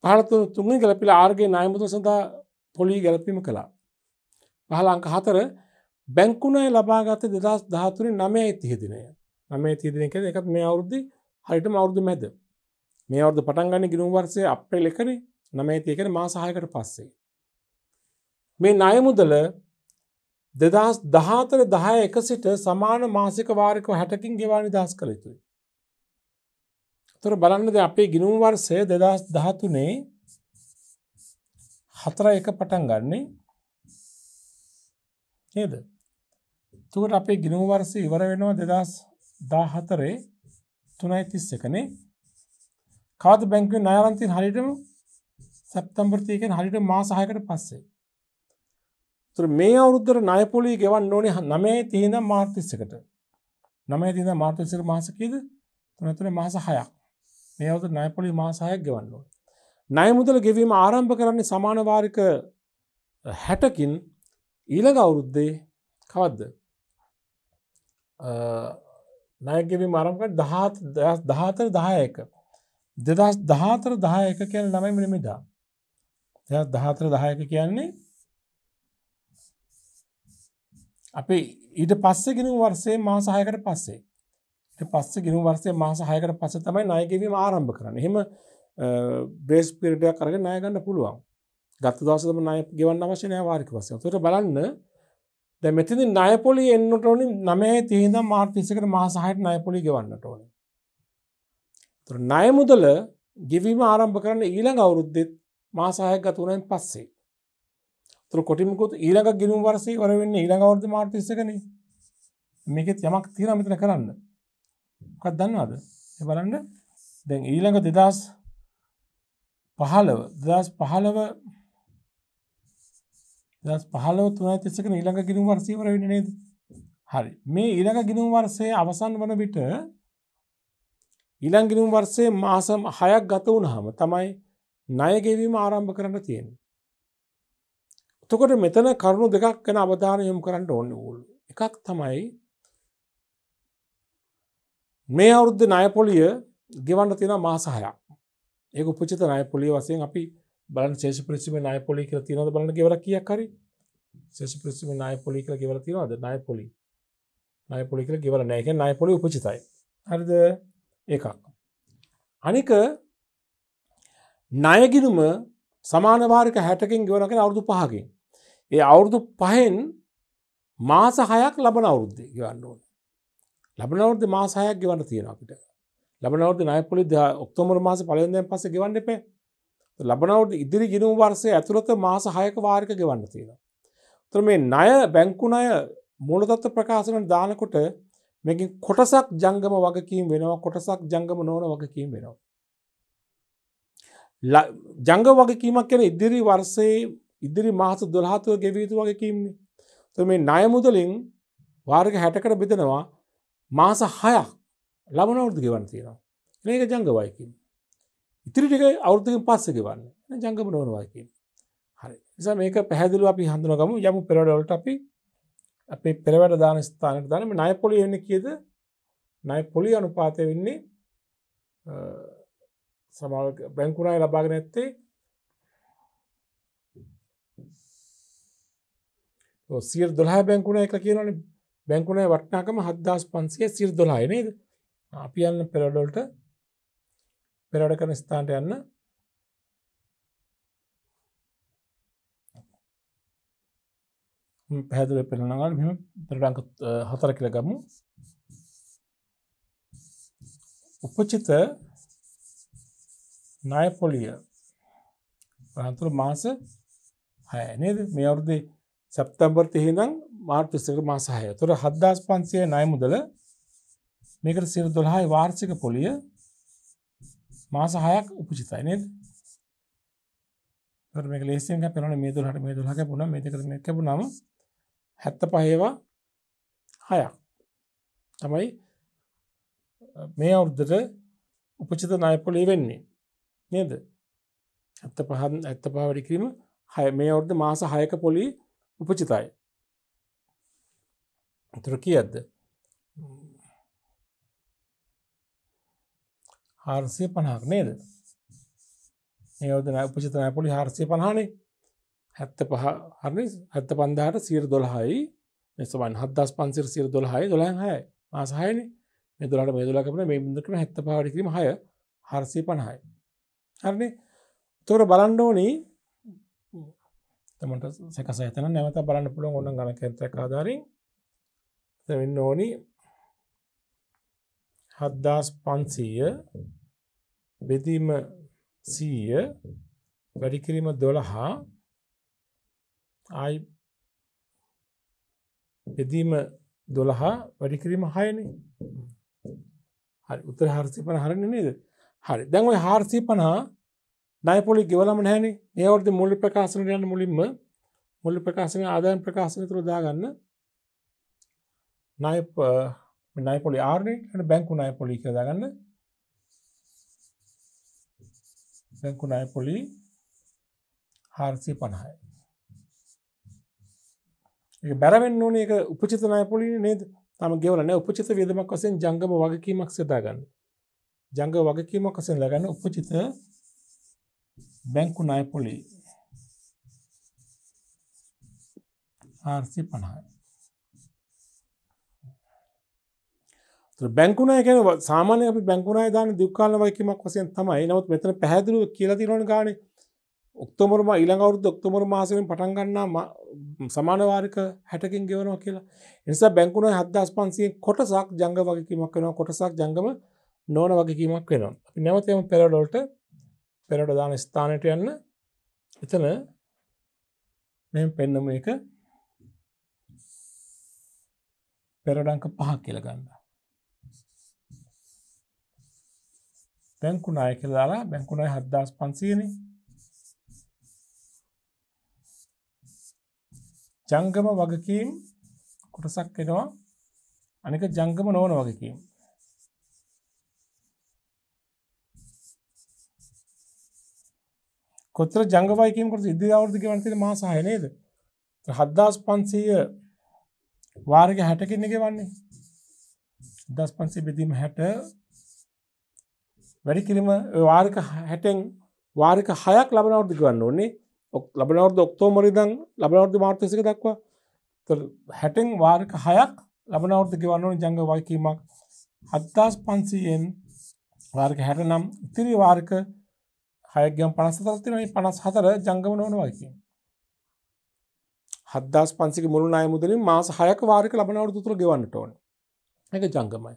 පහළ තුන්වෙනි ගැලපිල R ගේ ණය මුදල සඳහා පොලි ගැලපීම කළා. පහළ අංක 4 බැංකු ණය ලබා ගත 2013 9:30 දිනය. 9:30 දිනය කියන්නේ ඒකත් මේ අවුරුද්දේ හරියටම අවුරුදු මැද මේ අවුරුද්ද පටන් ගන්න ගිණුම් වර්ෂයේ අප්‍රේල් 1නේ 9:30 කියන්නේ මාස 6කට පස්සේ මේ ණය මුදල 2014 10 සිට සමාන මාසික වාරිකව 60කින් ගෙවා නිදහස් කළ යුතුයි. ඒතර බලන්න දැන් අපේ ගිණුම් වර්ෂය 2013 4:1 පටන් ගන්නෙ නේද? එතකොට අපේ ගිණුම් වර්ෂය ඉවර වෙනවා 2014 3:31 නේ. කවද බැංකුවේ ණය අරන් තියෙන හරියටම සැප්තැම්බර් 30 කියන්නේ හරියටම මාස 6කට පස්සේ. ඒතර මේ අවුරුද්දේ ණය පොලිය ගෙවන්න ඕනේ 9:30 ඉඳන් මාර්ච් 31කට. 9:30 ඉඳන් මාර්ච් 31 මාස කීයද? 3 මාස 6ක්. මේ අවුරුද්දේ ණය පොලිය මාස 6ක් ගෙවන්න ඕනේ. ණය මුදල ගෙවීම ආරම්භ කරන්නේ සමාන වාරික 60කින් ඊළඟ අවුරුද්දේ කවද්ද? ණය ගෙවීම ආරම්භ කරන්නේ 14 10 2014 10 කියන්නේ 9 මිලිමීටර. 2014 10 කියන්නේ අපි ඊට පස්සේ ගිණුම් වර්ෂයේ මාස 6කට පස්සේ. ඊට පස්සේ ගිණුම් වර්ෂයේ මාස 6කට පස්සේ තමයි ණය ගෙවීම ආරම්භ කරන්නේ. එහෙම බ්‍රේස් පීරියඩ් එකක් අරගෙන ණය ගන්න පුළුවන්. ගත දවසේ තමයි ණය ගෙවන්න අවශ්‍ය නැහැ වාරික වශයෙන්. ඒකට බලන්න දැන් මෙතනදී ණය පොලිය එන්නට ඕනේ 9:30 ඉඳන් මාර්ච් 31කට මාස 6ට ණය පොලිය ගෙවන්නට ඕනේ. ඒතර ණය මුදල ගෙවීම ආරම්භ කරන්න ඊළඟ අවුරුද්දේ මාස 6ක් ගත වුණාන් පස්සේ. ඒතර කොටිමුකුත් ඊළඟ ගිණුම් වර්ෂයේ ඉවර වෙන්නේ ඊළඟ අවුරුද්දේ මාර්ච් 31නේ. මේකෙත් යමක් තියෙනවා මෙතන කරන්න. මොකක්ද දන්නවද? ඒ බලන්න. දැන් ඊළඟ 2015 3:31 ඊළඟ ගිණුම් වර්ෂය ඉවර වෙන්නේ නේද? හරි. මේ ඊළඟ ගිණුම් වර්ෂයේ අවසන් වන විට ඊළඟ ගිණුම් වර්ෂයේ මාස 6ක් ගත වුණාම තමයි ණය ගෙවීම ආරම්භ කරන්න තියෙන්නේ. එතකොට මෙතන කරුණු දෙකක් ගැන අවධානය යොමු කරන්න ඕනේ ඕගොල්ලෝ. එකක් තමයි මේ අවුරුද්දේ ණය පොලිය ගෙවන්න තියෙනවා මාස 6ක්. ඒක උපචිත ණය පොලිය වශයෙන් අපි බලන්න ශේෂ පරිශ්‍රමයේ ණය පොලිය කියලා තියෙනවද බලන්න ගෙවලා කීයක් හරි? ශේෂ පරිශ්‍රමයේ ණය පොලිය කියලා ගෙවලා තියෙනවද? ණය පොලිය. ණය පොලිය කියලා ගෙවලා නැහැ. ඒ කියන්නේ ණය පොලිය උපචිතයි. හරිද? එකක්. අනික ණය ගිණුම සමාන වාරික 60කින් ගෙවනවා කියන්නේ අවුරුදු 5කින්. ඒ අවුරුදු 5න් මාස 6ක් ලබන අවුරුද්දේ ගෙවන්න ඕනේ. ලබන අවුරුද්දේ මාස 6ක් ගෙවන්න තියෙනවා අපිට. ලබන අවුරුද්දේ ණය පොලිය ඔක්තෝබර් මාසේ පළවෙනිදාන් පස්සේ ගෙවන්න එපා. ලබන අවුරුද්දේ ඉදිරි ගිණුම් වර්ෂයේ ඇතුළත මාස 6ක වාරික ගෙවන්න තියෙනවා. ඒතර මේ ණය බැංකු ණය මූලතත්ත්ව ප්‍රකාශනට දානකොට මේකෙන් කොටසක් ජංගම වගකීම් වෙනවා, කොටසක් ජංගම නොවන වගකීම් වෙනවා. ජංගම වගකීමක් කියන්නේ ඉදිරි වර්ෂයේ ඉදිරි මාස 12 තුල ගෙවිය යුතු වගකීම්නේ. ඒතර මේ ණය මුදලින් වාරික 60කට බෙදෙනවා මාස 6ක් ලබන අවුරුද්ද ගෙවන්න තියෙනවා. මේක ජංගම වගකීම්. ඉතිරි ටික අවුරුද්දකින් පස්සේ ගෙවන්නේ. ජංගම නොවන වගකීම්. හරි. නිසා මේක පැහැදිලිව අපි හඳුනගමු. යමු පෙරවැඩ වලට අපි අපේ පෙරවැඩ දාන ස්ථානයට දාන මේ ණය පොලිය වෙන්නේ කීයද? ණය පොලිය අනුපාතය වෙන්නේ සමාන බැංකු ණය ලබාගෙන නැත්තේ 12 බැංකු ණය කියලා කියනවනේ. බැංකු ණය වටිනාකම 7500 12 නේද? අපි යන්න පෙරවැඩ වලට පෙරවැඩ කරන ස්ථානට යන්න. පැහැදිලිව පෙන්නනවා නම් මෙහෙම පෙරවැඩ අංක 4 කියලා ගමු. උපචිත ණය පොලිය අතුරු මාස 6 නේද? මේ අවුරුද්දේ සැප්තැම්බර් 30 ඉඳන් මාර්තු 31 මාස 6. ඒතර 7500 ණය මුදල මේකට 12යි වාර්ෂික පොලිය මාස 6ක් උපචිතයි නේද? ඒතර මේක ලේසියෙන් කැපෙනවනේ මේ 12ට මේ 12 කැපුණා මේ දෙකට මේක කැපුණාම 75 ඒවා 6ක් තමයි මේ අවුරුද්දට උපචිත ණය පොලිය වෙන්නේ නේද? 75 වැඩි කිරීම 6 මේ අවුරුද්ද මාස 6ක පොලිය උපචිතයි. ඒතර කීයක්ද? 450ක් නේද? මේ අවුරුද්ද උපචිත ණය පොලිය 450 නේ. 75 හරිනේ 75000ට 12යි මේ සමාන 7500 12යි 12න් 6යි මාස 6නේ. මේ 12ට මේ 12 කපන මේ බින්දුව කරන 75 වැඩි කිරීම 6 450යි. හරිනේ. ඒතොර බලන්න ඕනි තමන්ට සකස් ඇතන නැවත බලන්න පුළුවන් ඕනනම් ගණන් කැන්තරයක් ආධාරයෙන් වෙන්න ඕනි 7500 බෙදීම 100 වැඩි කිරීම 12 ආයි බෙදීම 12 වැඩි කිරීම 6 නේ. හරි උත්තර 450 හරිනේ නේද? හරි. දැන් ওই 450 ණය පොලිය ගෙවලම නැහැනේ. මේ අවුරුද්දේ මූල්‍ය ප්‍රකාශනයට යන මුලින්ම මූල්‍ය ප්‍රකාශනයේ ආදායම් ප්‍රකාශනය තුල දාගන්න ණය පොලිය R නේ. එහෙනම් බැංකු ණය පොලිය කියලා දාගන්න. බැංකු ණය පොලිය 450යි. ඒක බැර වෙන්න ඕනේ ඒක උපචිත ණය පොලිය නේද? තාම ගෙවලා නැහැ. උපචිත වියදමක් වශයෙන් ජංගම වගකීමක් සදා ගන්න. ජංගම වගකීමක් වශයෙන් දාගන්න උපචිත බැංකු ණය පොලිය 450යි. බැංකු ණය කියන්නේ සාමාන්‍ය අපි බැංකු ණය දාන දීර්ඝකාලීන වගකීමක් වශයෙන් තමයි. නමුත් මෙතන පැහැදිලිව කියලා තියෙනවනේ ගානේ. ඔක්තෝබර් ඊළඟ අවුරුද්ද ඔක්තෝබර් මාසෙකින් පටන් ගන්නා සමාන වාරික 60කින් ගෙවනවා කියලා. ඒ නිසා බැංකු ණය 7500 කොටසක් ජංගම වගකීමක් වෙනවා. කොටසක් ජංගම නොවන වගකීමක් වෙනවා. අපි නැවත යමු පෙරවැඩ වලට. පෙරවැඩ දාන ස්ථානයට යන්න. එතන මෙහෙම පෙන්නමු එක පෙරවැඩ අංක 5 කියලා ගන්න. බැංකු ණය කියලා දාලා බැංකු ණය 7500 නේ. ජංගම වගකීම් කොටසක් වෙනවා. අනික ජංගම නොවන වගකීම්. කොච්චර ජංගමයි කියනකොට ඉදිරි අවුරුදු ගෙවන්න තියෙන මාස 6 නේද? 7500 වාරික 60කින් ගෙවන්නේ. 7500 බෙදීම 60 වැඩි කිරීම වාරික 60න් වාරික 6ක් ලබන අවුරුදු ගෙවන්න ඕනේ. ලබන අවුරුදු ඔක්තෝබර් ඉඳන් ලබන අවුරුදු මාර්තු 31 දක්වා. ඒතර 60න් වාරික 6ක් ලබන අවුරුදු ගෙවන්න ඕනේ ජංගම වගකීමක්. 7500න් වාරික 60 නම් ඉතිරි වාරික 6ක් ගියම් 54ක් තියෙනවා. 54 ජංගම නොවන වගකීම. 7500 ගේ මුළු ණය මුදලින් මාස 6ක වාරික ලබන අවුරුදු තුල ගෙවන්නට ඕනේ. ඒක ජංගමයි.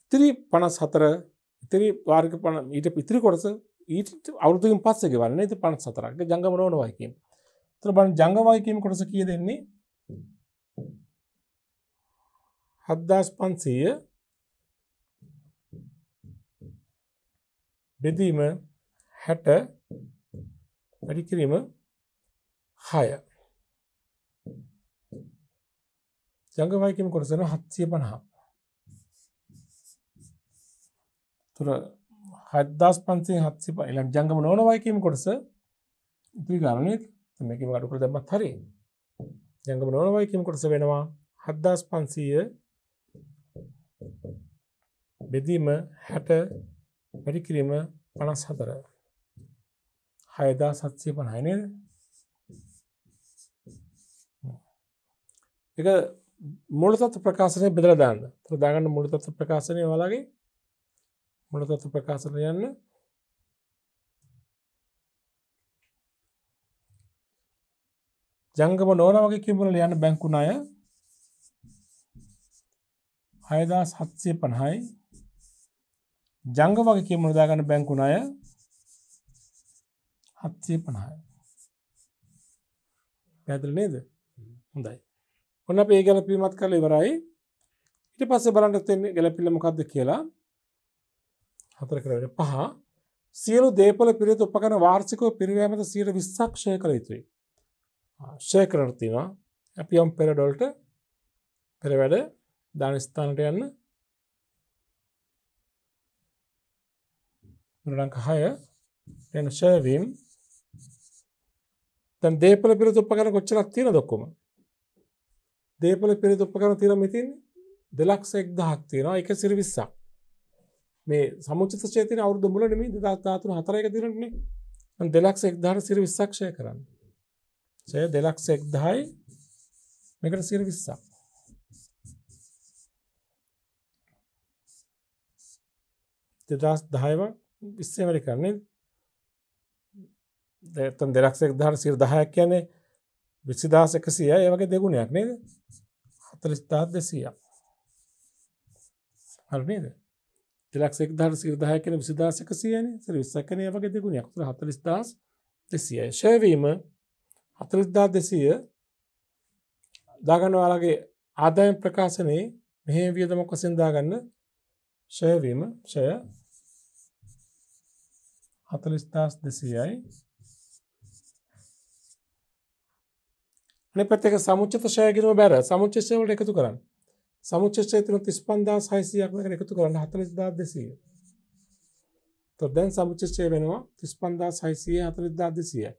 ඉතිරි 54 ඉතිරි වාරික ඊට ඉතිරි කොටස ඊට අවුරුදුකින් පස්සේ ගෙවන්නේ. ඉතින් 54ක් ජංගම නොවන වගකීම. ඒතර බලන්න ජංගම වගකීම කොටස කීයද එන්නේ? 7500 බෙදීම 60 වැඩි කිරීම 6. ජංගම වගකීම කොටස 750. තුර 7500 750 ඊළඟ ජංගම නොවන වගකීම කොටස ඉතිරි ගන්න නේද? මේකෙම අඩු කර දැම්මත් හරි. ජංගම නොවන වගකීම කොටස වෙනවා 7500 බෙදීම 60 වැඩි කිරීම 54. 6750 නේද? ඒක මූලතත්ත්ව ප්‍රකාශනය බෙදලා දාන්න. ඒතර දාගන්න මූලතත්ත්ව ප්‍රකාශනය ඔයාලගේ මූලතත්ත්ව ප්‍රකාශනය යන්න. ජංගම නොවන වගකීම් වල යන්න බැංකු ණය 6750යි. ජංගම වගකීම් වල දාගන්න බැංකු ණය 750යි. පැහැදිලි නේද? හොඳයි. ඔන්න අපි ඒ ගැලපීමත් කරලා ඉවරයි. ඊට පස්සේ බලන්න තියෙන්නේ ගැලපිල්ල මොකක්ද කියලා. 4 කරගෙන 5 සියලු දේපල පිරිත උපකරණ වාර්ෂිකව පිරිවැය මත 20%ක් ෂෙයා කළ යුතුයි. ෂෙයා කරලා තියෙනවා. අපි යම් පෙරඩ වලට පෙර වැඩ දාන ස්ථානට යන්න. මුලංක 6 එන ෂෙයා වීම. දැන් දේපල පිරිත උපකරණ කොච්චරක් තියෙනවද ඔක්කොම? දේපල පිරිත උපකරණ තියෙනවා මෙතින් 2,01,000ක් තියෙනවා. ඒක 20%ක්. මේ සමුච්චිත ෂෙයා තියෙන අවුරුදු මුල නෙමෙයි 2013 4 එක දිනනේ. මම 2,01,000ට 20%ක් ෂෙයා කරන්න. ෂෙයා 2,01,000යි මේකට 20%ක්. 2010ව 20 වැඩි කරන්නේ. දැන් 2,01,000ට 10ක් කියන්නේ 20,100යි. ඒ වගේ දෙගුණයක් නේද? 40,200ක්. හරි නේද? 2,01,000ට 10ක් කියන්නේ 20,100නේ. 20ක් කියන්නේ ඒ වගේ දෙගුණයක්. 40,200යි. ෂෙයා වීම 40,200 දාගන්න ඔයාලගේ ආදායම් ප්‍රකාශනයේ මෙහි වියදමක් වශයෙන් දාගන්න ෂෙයා වීම ෂෙයා 40,200යි. අනිත් පැත්තක සමුච්චිත ෂෙයා ගිණුම බැර සමුච්චිත ෂෙයා වලට එකතු කරන්න. සමුච්චිත ෂෙයා තියෙන 35,600ක් මේකට එකතු කරන්න 40,200. તો දැන් සමුච්චිත ෂෙයා වෙනවා 35,600 40,200යි.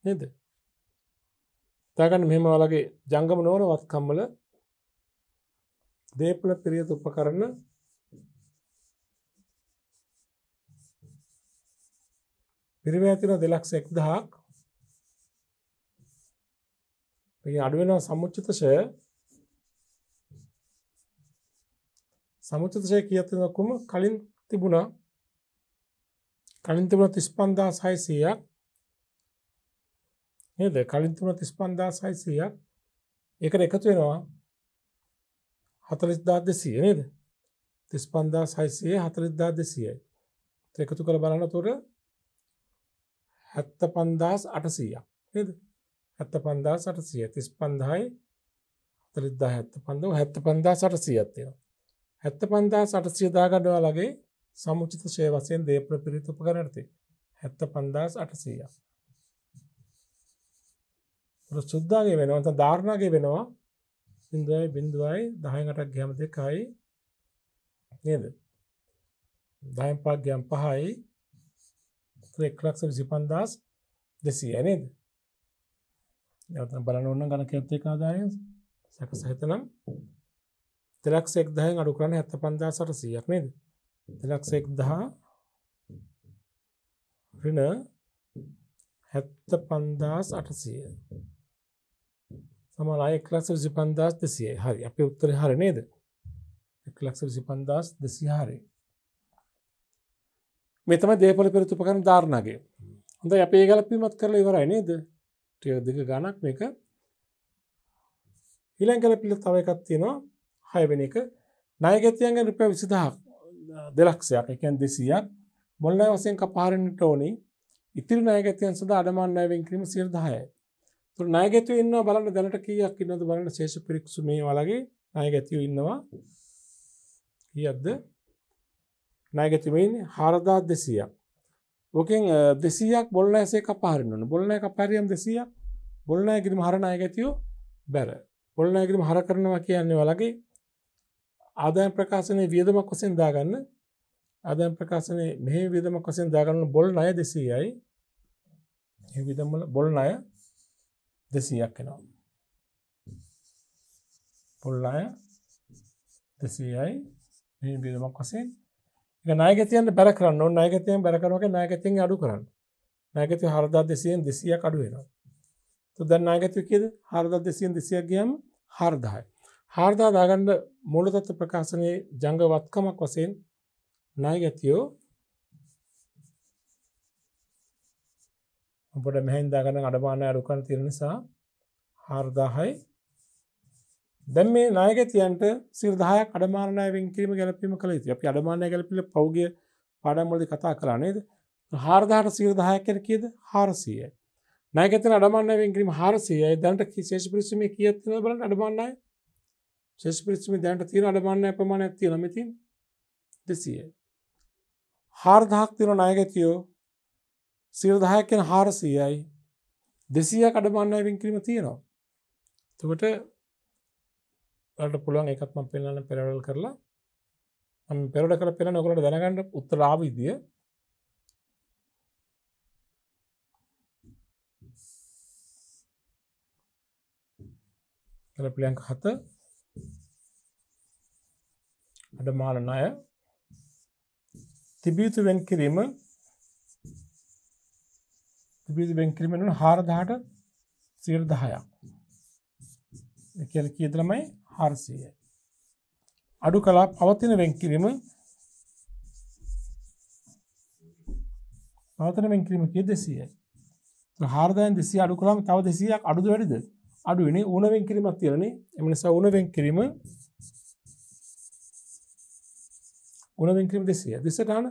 නේද? දාගන්න මෙහෙම ඔයාලගේ ජංගම නොවන වත්කම් වල දේපල පිරියත උපකරණ පිරිවැය තියෙන 2,01,000ක්. මේක අඩු වෙනවා සමුච්චිත ෂෙයා. සමුච්චිත ෂෙයා කීයක් තියෙනවද කොහොම කලින් තිබුණා 35,600ක්. නේද? කලින් තිබුණා 35,600ක්. ඒකට එකතු වෙනවා 40,200 නේද? 35,600 40,200යි. එකතු කරලා බලන්න උතර 75,800ක් නේද? 75,800 35,000යි 40,000 75,800ක් තියෙනවා. 75,800 දාගන්න ඔයාලගේ සමුචිත ෂෙයා වශයෙන් දේපල පිරිත උපකරණ තියෙයි. 75,800ක්. සුද්දාගේ වෙනවා නැත්නම් ධාරණාගේ වෙනවා 0.0යි 10න් 8ක් ගියාම 2යි නේද? 10න් 5ක් ගියාම 5යි 1,25,000 200යි නේද? නැවත බලන්න ඕන නම් ගණකයත් එක්ක ආදායම සැකසහිත නම් 2,10,000න් අඩු කරන්නේ 75,800ක් නේද? 2,10,000 ඍණ 75,800 සමානයි 1,25,200යි. හරි. අපේ උත්තරේ හරි නේද? 1,25,200 හරි. මේ තමයි දේපල පෙරත උපකරණ ධාරණාගේ. හොඳයි අපි ඒ ගැලපීමත් කරලා ඉවරයි නේද? ටික දෙක ගණක් මේක. ඊළඟ ගැලපීම තව එකක් තියෙනවා 6 වෙනි එක. ණයගැතියන්ගෙන් රුපියල් 20000ක් 2,00,000ක් ඒ කියන්නේ 200ක් මොල් ණය වශයෙන් කපාරින්නට ඕනි. ඉතිරි ණයගැතියන් සඳහා අඩමාන ණය වෙන් කිරීම 10%යි. ඒතර ණයගැතියෝ ඉන්නවා බලන්න දැනට කීයක් ඉන්නවද බලන්න ශේෂ පිරික්සු මේ වලගේ ණයගැතියෝ ඉන්නවා. කීයක්ද? ණයගැතියෝ ඉන්නේ 4,200ක්. ඕකෙන් 200ක් බොල් ණයසේ කපාරින්න ඕන. බොල් ණය කපාරියම් 200ක්. බොල් ණය කිරීම හර ණයගැතියෝ බැර. බොල් ණය කිරීම හර කරනවා කියන්නේ වලගේ ආදායම් ප්‍රකාශනයේ වියදමක් වශයෙන් දාගන්න. ආදායම් ප්‍රකාශනයේ මෙහි වියදමක් වශයෙන් දාගන්න බොල් ණය 200යි. මේ වියදම වල බොල් ණය 200ක් එනවා. බොල් ණය 200යි මේ වියදමක් වශයෙන්. ඒක ණයගැතියන්ට බැර කරන්න ඕන. ණයගැතියන් බැර කරනවා කියන්නේ ණයගැතියන් අඩු කරන්න. ණයගැතිය 4,200න් 200ක් අඩු වෙනවා. તો දැන් ණයගැතිය කීයද? 4,200න් 200ක් ගියාම 4,000යි. 4,000 දාගන්න මූලතත්ත්ව ප්‍රකාශනයේ ජංගවත්කමක් වශයෙන් ණයගැතියෝ අපිට මෙහෙන් දාගන්න අඩමාන අඩු කරන තියෙන නිසා 4,000යි. දැන් මේ ණයගැතියන්ට 10%ක් අඩමාන ණය වෙන් කිරීම ගැලපීම කළ යුතුයි. අපි අඩමාන ණය ගැලපීම පෞගිය පාඩම් වලදී කතා කළා නේද? 4,000ට 10%ක් කියන්නේ කීයද? 400යි. ණයගැතියන් අඩමාන ණය වෙන් කිරීම 400යි. දැනට ශේෂ පිරිසුමේ කීයක් තියෙනවද බලන්න අඩමාන ණය? ශේෂ පිරිසුමේ දැනට තියෙන අඩමාන ණය ප්‍රමාණයක් තියෙනවා මෙතින් 200යි. 4,000ක් තියෙන ණයගැතියෝ 10%ක් කියන 400යි. 200ක් අඩමාන ණය වෙන් කිරීම තියෙනවා. එතකොට ඔයාලට පුළුවන් ඒකත් මම පෙන්නන්න පෙරවල් කරලා මම පෙරවල් කරලා පෙන්නන ඔයගොල්ලන්ට දැනගන්න උත්තර ආව විදිය. කලපලයන්ක 7 අඩමාන ණය තිබියුතු වෙන් කිරීම නුන 4,000ට 10%ක්. ඒ කියන්නේ කීයද ළමයි? 400යි. අඩු කළා පවතින වෙන් කිරීම කීයද? 200යි. 4,000න් 200 අඩු කළාම තව 200ක් අඩුද වැඩිද? අඩු වෙන්නේ. ඌණ වෙන් කිරීමක් තියෙනනේ. එම නිසා ඌණ වෙන් කිරීම 200යි. දිසටහන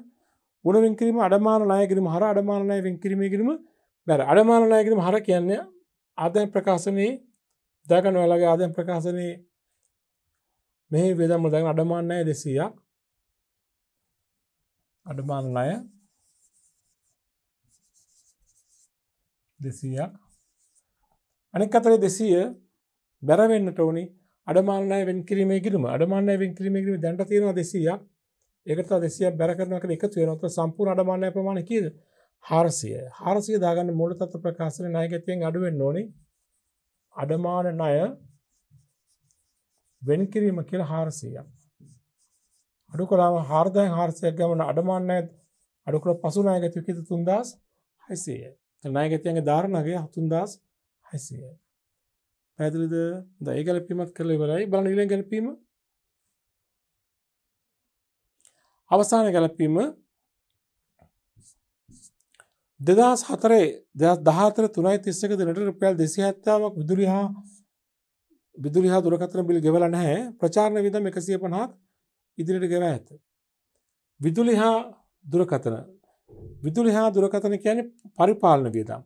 ඌණ වෙන් කිරීම අඩමාන ණය කිරීම හර අඩමාන ණය වෙන් කිරීමේ කිරීම බැර. අඩමාන ණය කිරීම හර කියන්නේ ආදායම් ප්‍රකාශනයේ දාගන්න ඔයාලගේ ආදායම් ප්‍රකාශනයේ මෙහි වියදම් වල දාගන්න අඩමාන ණය 200ක්. අඩමාන ණය 200ක්. අනෙක් අතරේ 200 බැර වෙන්නට ඕනි අඩමාන ණය වෙන් කිරීමේ කිරීම. අඩමාන ණය වෙන් කිරීමේ කිරීම දැනට තියෙනවා 200ක්. ඒකට තව 200ක් බැර කරනවා කියලා එකතු වෙනවා. ඒත් සම්පූර්ණ අඩමාන ණය ප්‍රමාණය කීයද? 400යි. 400 දාගන්න මූලතත්ත්ව ප්‍රකාශනයේ ණයගැතියෙන් අඩු වෙන්න ඕනි. අඩමාන ණය වෙන් කිරීම කියලා 400ක්. අඩු කළාම 4,400ක් ගමන අඩමාන ණය අඩු කළ පසු ණයගැතිය කීයද? 3,600යි. ණයගැතියන්ගේ ධාරණාගේ 3,600යි. පැහැදිලිද? දැන් ඒ ගැලපීමත් කරලා ඉවරයි. බලන්න ඊළඟ ගැලපීම. අවසාන ගැලපීම 2014 3.31 දිනට රුපියල් 270ක් විදුලි හා දුරකථන බිල් ගෙවලා නැහැ. ප්‍රචාරණ වියදම් 150ක් ඉදිරියට ගෙවා ඇත. විදුලි හා දුරකථන කියන්නේ පරිපාලන වියදම්.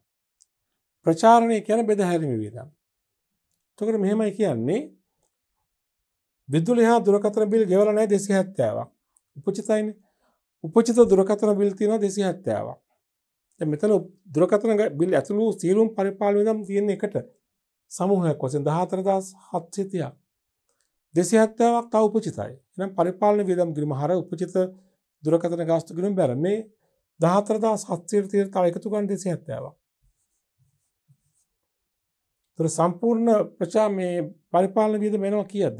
ප්‍රචාරණය කියන්නේ බෙදාහැරීම වියදම්. එතකොට මෙහෙමයි කියන්නේ විදුලි හා දුරකථන බිල් ගෙවලා නැහැ 270ක්. උපචිතයිනේ. උපචිත දුරකථන බිල් තියෙනවා 270ක්. දැන් මෙතන දුරකථන බිල් ඇතුළු සියලුම පරිපාලන වියදම් තියෙන එකට සමූහයක් වශයෙන් 14,730ක්. 270ක් තව උපචිතයි. එහෙනම් පරිපාලන වියදම් කිරීම හර උපචිත දුරකථන ගාස්තු කිරීම බැර මේ 14,730 තව එකතු කරන 270ක්. තොර සම්පූර්ණ ප්‍රචා මේ පරිපාලන වියදම එනවා කීයද?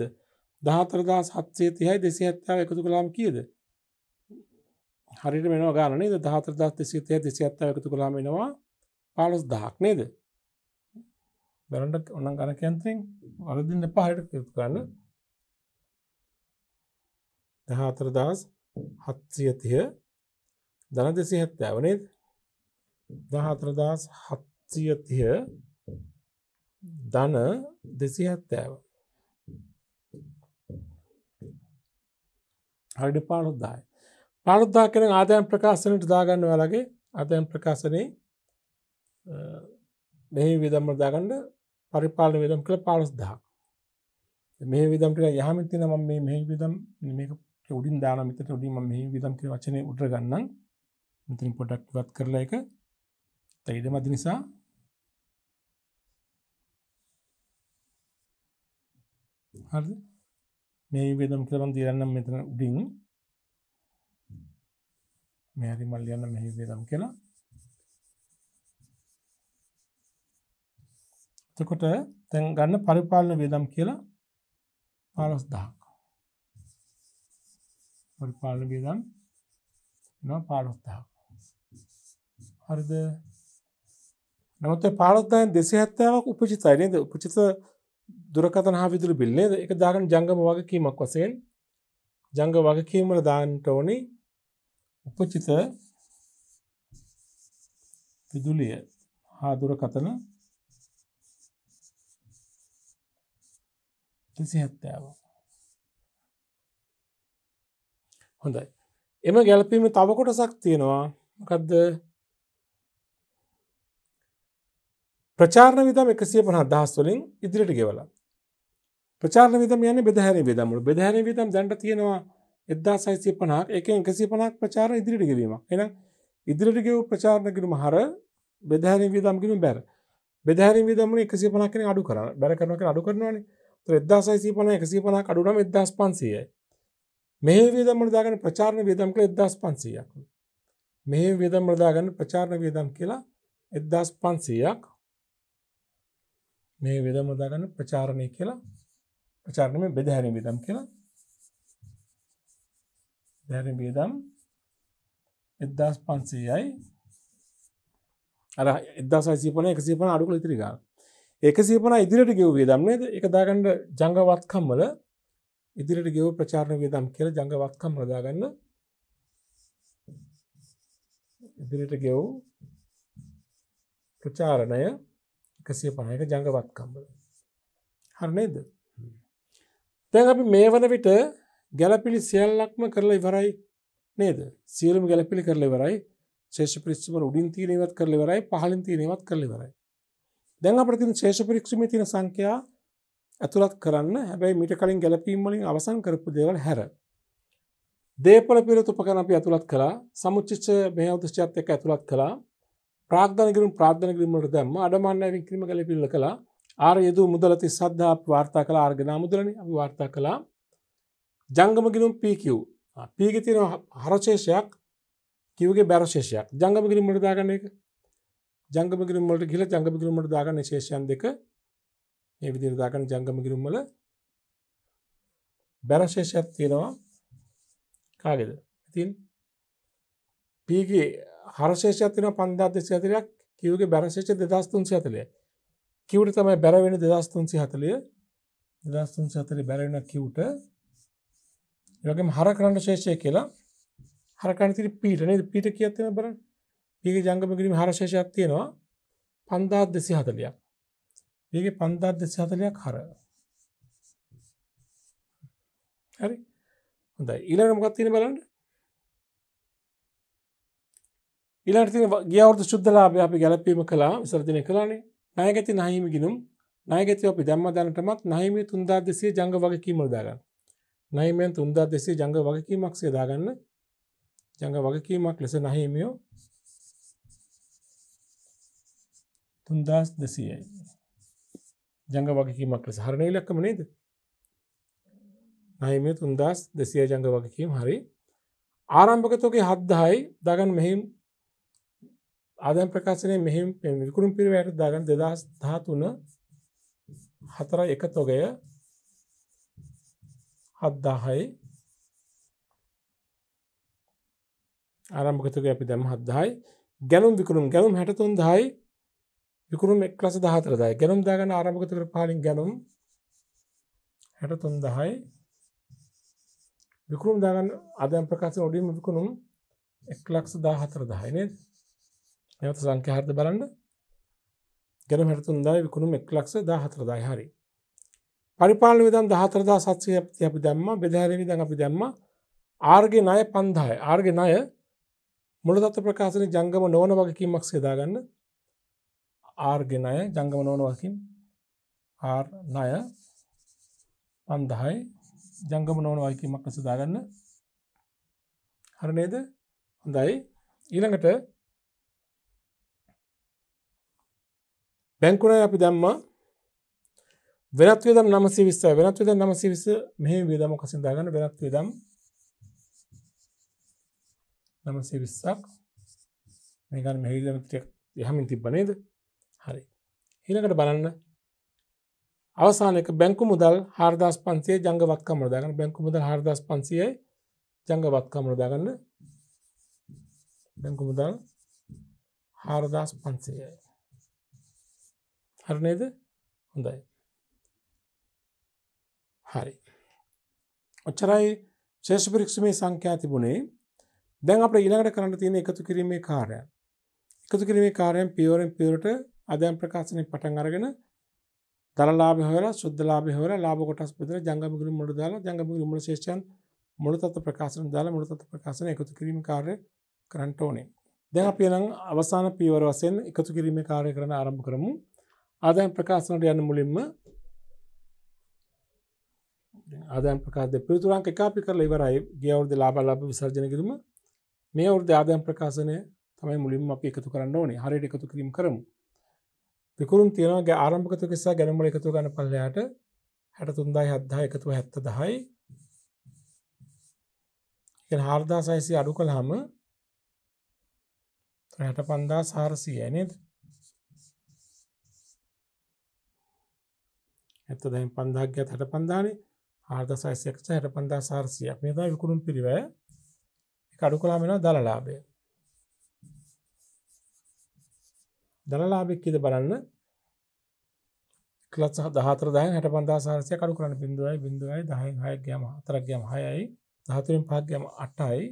14730යි 270 එකතු කළාම කීයද? හරියට වෙනවා ගාන නේද? 14230යි 270 එකතු කළාම එනවා 15000ක් නේද? බලන්න ඕනම් ගණන් යන්ත්‍රයෙන් වරදින්න එපා හරියට එකතු කරන්න. 14730 ධන 270 නේද? 14730 ධන 270 හරියට 15000යි. 15000 කියන ආදායම් ප්‍රකාශනයට දාගන්න ඔයාලගේ ආදායම් ප්‍රකාශනයේ මෙහි වියදම් වල දාගන්න පරිපාලන වියදම් කියලා 15000ක්. මෙහි වියදම් ටික යහමින් තියෙනවා මම මේ මෙහි වියදම් මේක උඩින් දානවා මෙතන උඩින් මම මෙහි වියදම් කියන වචනේ උඩට ගන්නම්. මෙතනින් පොඩ්ඩක් ඉවත් කරලා ඒක තේිද මැද නිසා හරිද? මෙහි වියදම් කියලා මම දිරන්නම් මෙතන උඩින් මේ හරි මල් ලියන්න මෙහි වියදම් කියලා. එතකොට දැන් ගන්න පරිපාලන වියදම් කියලා 15000ක්. පරිපාලන වියදම් එනවා 15000ක්. හරිද? නමුත් 15000න් 270ක් උපචිතයි නේද? උපචිත දුරකථන හා විදුලි බිල් නේද? ඒක දාගන්න ජංගම වගකීමක් වශයෙන් ජංගම වගකීම වල දාන්න ඕනේ උපචිත විදුලිය හා දුරකථන 270. හොඳයි. එම ගැලපීමේ තව කොටසක් තියෙනවා. මොකද්ද? ප්‍රචාරණ වියදම් 150,000 වලින් ඉදිරියට ගෙවලා. ප්‍රචාරණ වියදම් කියන්නේ බෙදාහැරීම් වියදම් වල. බෙදාහැරීම් වියදම් දැන්ට තියෙනවා 1650ක්. ඒකෙන් 150ක් ප්‍රචාරණ ඉදිරියට ගෙවීමක්. එහෙනම් ඉදිරියට ගෙවූ ප්‍රචාරණ ගිණුම හර බෙදාහැරීම් වියදම් ගිණුම බැර. බෙදාහැරීම් වියදම් වල 150ක් කෙනෙක් අඩු කරනවා. බැර කරනවා කියලා අඩු කරනවානේ. ඒතර 1650 150ක් අඩු වුණාම 1500යි. මෙහි වියදම් වල දාගන්න ප්‍රචාරණ වියදම් කියලා 1500ක්. මෙහි වියදම් වල දාගන්න ප්‍රචාරණ වියදම් කියලා 1500ක්. මේ වියදම් වල දාගන්න ප්‍රචාරණය කියලා ප්‍රචාරණය බෙදාහැරීම් වියදම් කියලා. බෙදාහැරීම් වියදම් 1500යි. අර 1650 150 අඩු කරලා ඉතිරි ගන්න. 150 ඉදිරියට ගෙවු වියදම් නේද? ඒක දාගන්න ජංගවත්කම් වල ඉදිරියට ගෙවු ප්‍රචාරණ වියදම් කියලා ජංගවත්කම් වල දාගන්න. ඉදිරියට ගෙවු ප්‍රචාරණය 150ක ජංගවත්කම් වල. හරි නේද? දැන් අපි මේ වන විට ගැළපිලි සියල්ලක්ම කරලා ඉවරයි නේද? සියලුම ගැළපිලි කරලා ඉවරයි. ශේෂ පරීක්ෂණ වල උඩින් තියෙන ඒවත් කරලා ඉවරයි, පහළින් තියෙන ඒවත් කරලා ඉවරයි. දැන් අපිට තියෙන ශේෂ පරීක්ෂණයේ තියෙන සංඛ්‍යා ඇතුළත් කරන්න. හැබැයි මීට කලින් ගැළපීම් වලින් අවසන් කරපු දේවල් හැර. දේපල පිළිතුරු උපකරණ අපි ඇතුළත් කළා. සමුච්චිත මෙහෙය උද්දේශයත් එක්ක ඇතුළත් කළා. ප්‍රාග්ධන ගිරුම් වලට දැම්ම. අඩමාන නැවින් කිරීම ගැළපීම් කළා. ආර යදු මුදලති සද්ධා අපි වාර්තා කළා. ආර ගෙනා මුදලනේ අපි වාර්තා කළා. ජංගම ගිරුම් PQ. P ගේ තියෙන හරශේෂයක් Q ගේ බැරශේෂයක්. ජංගම ගිරුම් වලට දාගන්න එක. ජංගම ගිරුම් වලට ගිහලා ජංගම ගිරුම් වලට දාගන්න ශේෂයන් දෙක මේ විදිහට දාගන්න ජංගම ගිරුම් වල බැරශේෂයක් තියෙනවා. කාගේද? ඉතින් P ගේ හරශේෂයක් තියෙනවා 5240ක්. Q ගේ බැරශේෂය 2340යි. Q ට තමයි බැර වෙන්නේ 2340. 2340 බැර වෙන Q ට ඒ වගේම හර කරන්න ශේෂය කියලා හර කරන්න තියෙන P ට නේද? P ට කීයක් තියෙනවද බලන්න. P ගේ ජංගම ගිරීමේ හරශේෂයක් තියෙනවා 5240ක්. P ගේ 5240ක් හර. හරි. හොඳයි. ඊළඟට මොකක්ද තියෙන්නේ බලන්න. ඊළඟට තියෙන ගිය අවුරුදු සුද්ධ ලාභය අපි ගැලපීම කළා විසර්ජනය කළානේ. ණයගැති නහිමි ගිණුම් ණයගැතිව අපි දැම්ම දැනටමත් නහිමි 3200 ජංග වගකීම වල දාගන්න. නහිමියන් 3200 ජංග වගකීමක් සිය දාගන්න. ජංග වගකීමක් ලෙස නහිමියෝ 3200යි. ජංග වගකීමක් ලෙස හරිනේ ඉලක්කම නේද? නහිමියෝ 3200 ජංග වගකීම හරි. ආරම්භක තොගේ 7000යි දාගන්න මෙහිම ආදායම් ප්‍රකාශනයේ මෙහිම විකුණුම් පිරිවැයට දාගන්න 2013 4 එකතොගය 7000යි ආරම්භක තුගය අපි දැම්ම 7000යි ගැනුම් විකුණුම් 63000යි විකුණුම් 1,14,000යි ගැනුම් දාගන්න ආරම්භක තුගට පහලින් ගැනුම් 63000යි විකුණුම් දාගන්න ආදායම් ප්‍රකාශන උඩින්ම විකුණුම් 1,14,000යි නේද? නැවත සංඛ්‍යා හරිද බලන්න. ගැනුම් 63000යි විකුණුම් 1,14,000යි හරි. පරිපාලන වියදම් 14,700 අපි දැම්මා. බෙදාහැරීම වියදම් අපි දැම්මා. ආර්ගේ ණය 5000යි. ආර්ගේ ණය මුලතත්ත්ව ප්‍රකාශනයේ ජංගම නොවන වගකීමක් සේදා ගන්න. ආර්ගේ ණය ජංගම නොවන වගකීම් ආර් ණය 5000යි ජංගම නොවන වගකීමක් සේදා ගන්න. හරි නේද? හොඳයි. ඊළඟට බැංකු ණය අපි දැම්මා. වෙනත් වියදම් 920යි. වෙනත් වියදම් 920 මෙහෙම වියදමක් වශයෙන් දාගන්න. වෙනත් වියදම් 920ක් මේ ගන්න මෙහෙ වියදම් ටික යහමින් තිබ්බ නේද? හරි. ඊළඟට බලන්න අවසාන එක බැංකු මුදල් 4500 ජංගවත්කම් වල දාගන්න. බැංකු මුදල් 4500යි ජංගවත්කම් වල දාගන්න. බැංකු මුදල් 4500යි. හරි නේද? හොඳයි. හරි. ඔච්චරයි ශේෂ පරීක්ෂමේ සංඛ්‍යා තිබුණේ. දැන් අපිට ඊළඟට කරන්න තියෙන එකතු කිරීමේ කාර්යය. එකතු කිරීමේ කාර්යයෙන් පියවරෙන් පියවරට ආදායම් ප්‍රකාශනයේ පටන් අරගෙන දල ලාභය හොයලා සුද්ධ ලාභය හොයලා ලාභ කොටස් බෙදලා ජංගම මිගුරු මුල දාලා ජංගම මිගුරු මුල ශේෂයන් මුල තත්ත්ව ප්‍රකාශන දාලා මුල තත්ත්ව ප්‍රකාශන එකතු කිරීමේ කාර්යය කරන්න ඕනේ. දැන් අපි නම් අවසාන පියවර වශයෙන් එකතු කිරීමේ කාර්යය කරන්න ආරම්භ කරමු. ආදායම් ප්‍රකාශනට යන්න මුලින්ම ආදායම් ප්‍රකාශ පිළිතුරක් එක අපි කරලා ඉවරයි. ගිය අවුරුද්දේ ලාභ විසර්ජන කිරීම මේ අවුරුද්දේ ආදායම් ප්‍රකාශනය තමයි මුලින්ම අපි එකතු කරන්න ඕනේ. හරියට එකතු කිරීම කරමු. විකුණුම් තියෙනවා ආරම්භක තුක සහ ගැනුම් වල එකතු ගන්න පල්ලෙහාට 63000 එකතුව 70000යි. කියන 4600 අඩු කළාම 65400යි නේද? 70000න් 5000ක් ගියත් 65000නේ. 4600ක් 65400ක්. මේ තමයි විකුණුම් පිරිවැය. ඒක අඩු කළාම වෙනවා දල ලාභය. දල ලාභය කීයද බලන්න. 1,14,000න් 65400ක් අඩු කරන්න 0.0යි 10න් 6ක් ගියාම 4ක් ගියාම 6යි 13න් 5ක් ගියාම 8යි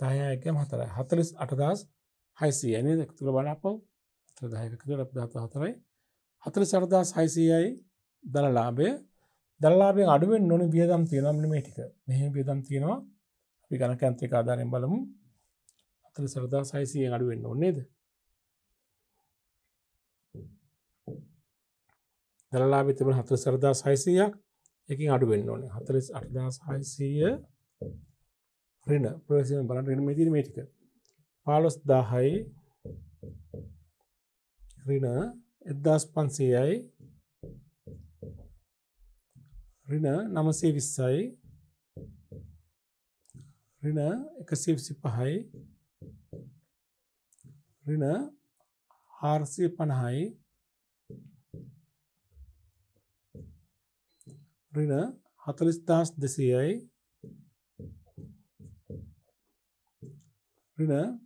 10න් 6ක් ගියාම 4යි 48600යි නේද? ඒක තුල බලපුවම 10ක කියලා 14යි 48600යි දල ලාභය. දල ලාභයෙන් අඩු වෙන්න ඕනේ වියදම් තියෙනවා මෙන්න මේ ටික. මෙහෙම වියදම් තියෙනවා. අපි ගණකයන්ත්‍රික ආධාරයෙන් බලමු. 48600න් අඩු වෙන්න ඕනේ නේද? දල ලාභය තිබුණ 48600ක් එකකින් අඩු වෙන්න ඕනේ. 48600 ඍණ ප්‍රවේශයෙන් බලන්න ඍණ මේ තියෙන මේ ටික. 15000යි ඍණ 1500යි ඍණ 920යි ඍණ 125යි ඍණ 450යි ඍණ 40200යි ඍණ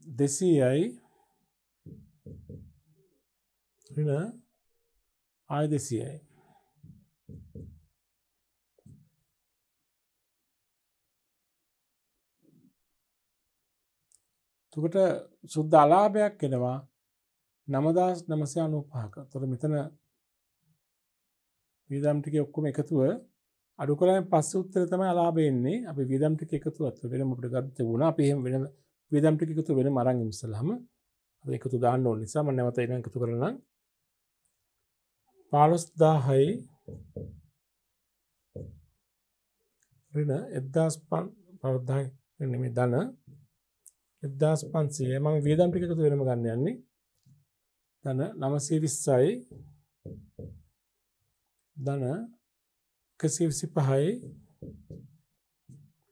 200යි ඍණ 200යි. එතකොට සුද්ධ අලාභයක් එනවා 9995ක. එතකොට මෙතන වියදම් ටිකේ ඔක්කොම එකතුව අඩු කළාම පස්සේ උත්තරේ තමයි අලාභය එන්නේ. අපි වියදම් ටික එකතුවත් වෙනම අපිට ගන්න තිබුණා. අපි එහෙම වෙන වියදම් ටික එකතු වෙනම අරන් ඉස්සලාම අද එකතු දාන්න ඕන නිසා මම නැවත ඊළඟ එකතු කරලා නම් 15000යි ඍණ 1500 නෙමෙයි ධන 1500යි මම වියදම් ටික එකතු වෙනම ගන්න යන්නේ ධන 920යි ධන 125යි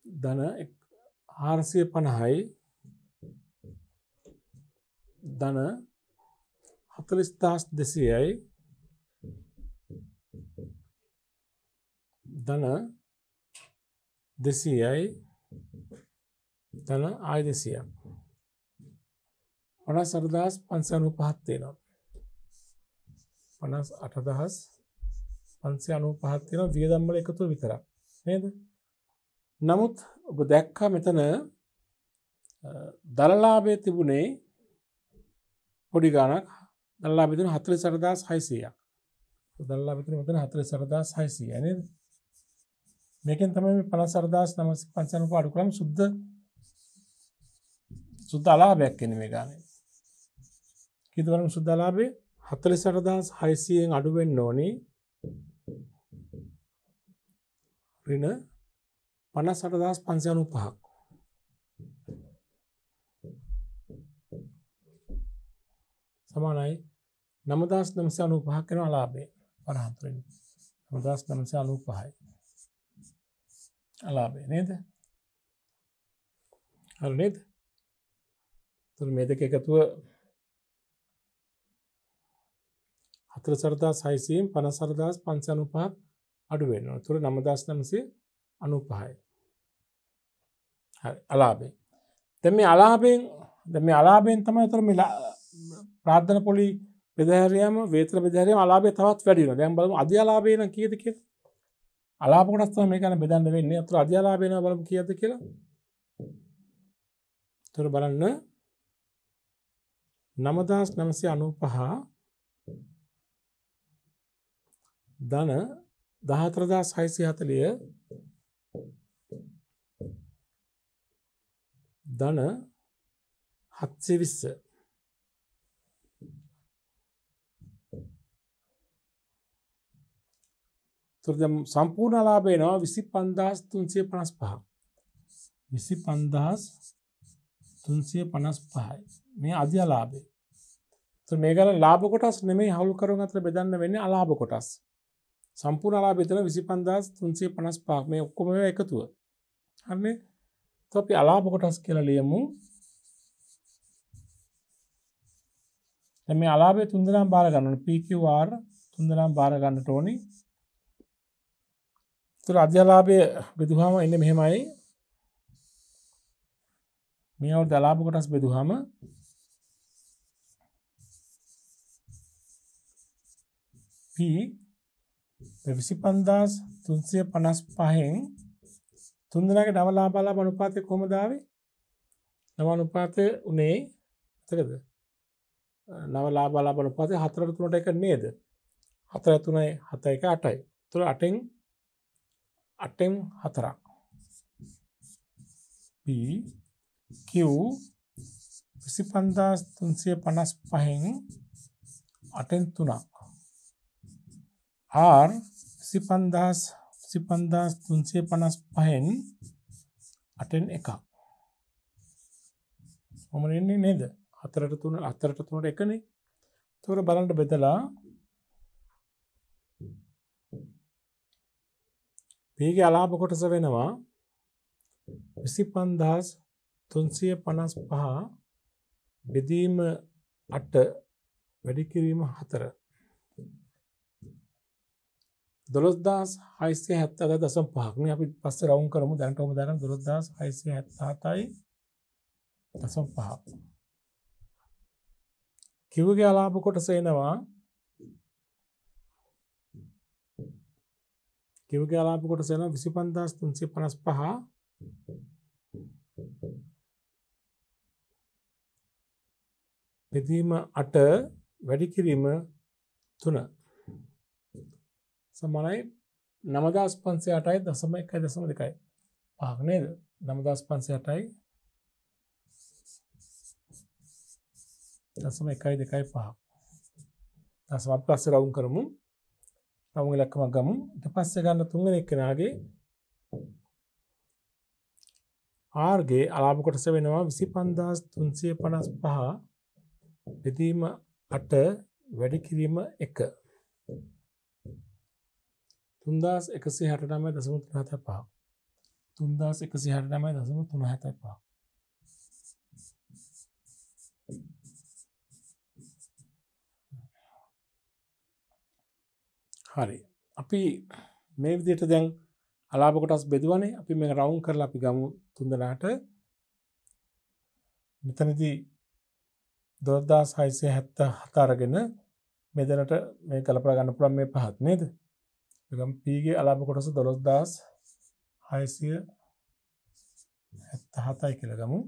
ධන 450යි ධන 40,200යි ධන 200යි ධන ආය 200ක් 58,595ක් තියෙනවා 58,595ක් තියෙනවා වියදම් වල එකතු විතරක් නේද? නමුත් ඔබ දැක්කා මෙතන දලලාභයේ තිබුණේ පොඩි ගාණක් දලලාභය තිබුණ 48,600ක් දලලාභය තිබුණ මෙතන 48,600 නේද? මේකෙන් තමයි මේ 58,995 අඩු කරාම සුද්ධ අලාභයක් එන්නේ මේ ගානේ. කීයද බලමු සුද්ධ අලාභය 48,600න් අඩු වෙන්න ඕනි ඍණ 58,595ක්. සමානයි 9,995ක් වෙන අලාභය 54 9,995යි අලාභය නේද? හරි නේද? එතකොට මේ දෙක එකතුව 48,600න් 54,595ක් අඩු වෙනවා. එතකොට 9,995යි. හරි අලාභය. දැන් මේ අලාභයෙන් තමයි එතකොට මේ ප්‍රාර්ථනා පොලි බෙදාහැරියාම වේතන බෙදාහැරියාම අලාභය තවත් වැඩි වෙනවා. දැන් බලමු අධි අලාභය නම් කීයද කියලා. අලාභ කොටස් තමයි මේ ගන්න බෙදන්න වෙන්නේ. අතට අධි අලාභය නම් බලමු කීයද කියලා. එතකොට බලන්න 9,995 ධන 14,640 ධන 720 සම්පූර්ණ ලාභය එනවා 25,355ක් 25,355යි මේ අධි අලාභය. එතකොට මේ ගාන ලාභ කොටස් නෙමෙයි හවුල් කරුවන් අතර බෙදන්න වෙන්නේ අලාභ කොටස්. සම්පූර්ණ ලාභය එතන 25,355ක් මේ ඔක්කොම ඒවා එකතුව. හරිනේ? එතකොට අපි අලාභ කොටස් කියලා ලියමු. දැන් මේ අලාභය තුන්දෙනාම බාර ගන්න ඕනේ. PQR තුන්දෙනාම බාර ගන්නට ඕනේ. එතකොට අධි අලාභය බෙදුවාම එන්නේ මෙහෙමයි. මේ අවුරුද්ද අලාභ කොටස් බෙදුවාම P 25,355න් තුන්දෙනාගේ නව ලාභ අලාභ අනුපාතය කොහොමද ආවේ? නව අනුපාතය උනේ එතකද? නව ලාභ අලාභ අනුපාතය 4:3ට 1 නේද? 4:3යි 7:1 8යි. ඒතර 8න් 4ක්. P Q 25,355න් 8න් 3ක්. R 25,355න් 8න් 1ක්. මොමන එන්නේ නේද? 4:3ට 1නේ. ඒතකොට බලන්න බෙදලා මේකේ අලාභ කොටස වෙනවා 25,355 බෙදීම 8 වැඩි කිරීම 4 12,677.5ක් නේ අපි පස්සේ රවුන්ඩ් කරමු දැනට ඔහම දාන්න 12,677.5 කිව්වගේ අලාභ කොටස එනවා කිව්වගේ අලාභ කොටස එනවා 25,355 බෙදීම 8 වැඩි කිරීම 3 සමානයි 9,508යි 0.1.2යි පහක් නේද? 9,508යි 0.1.2යි පහක්. දශම අපි පස්සේ රවුන්ඩ් කරමු. රවුන්ඩ් ඉලක්කමක් ගමු. ඊට පස්සේ ගන්න තුන්වෙනි එක්කෙනාගේ R ගේ අලාභ කොටස වෙනවා 25,355 බෙදීම 8 වැඩි කිරීම 1 3,169.375 3,169.375 3,169.375 හරි. අපි මේ විදිහට දැන් අලාභ කොටස් බෙදුවනේ. අපි මේක රවුන්ඩ් කරලා අපි ගමු 3 දෙනාට. මෙතනදී 12677 අරගෙන මෙතනට මේ කලපලා ගන්න පුළුවන් මේ පහත් නේද? එගම් p ගේ අලාභ කොටස 12677යි කියලා ගමු.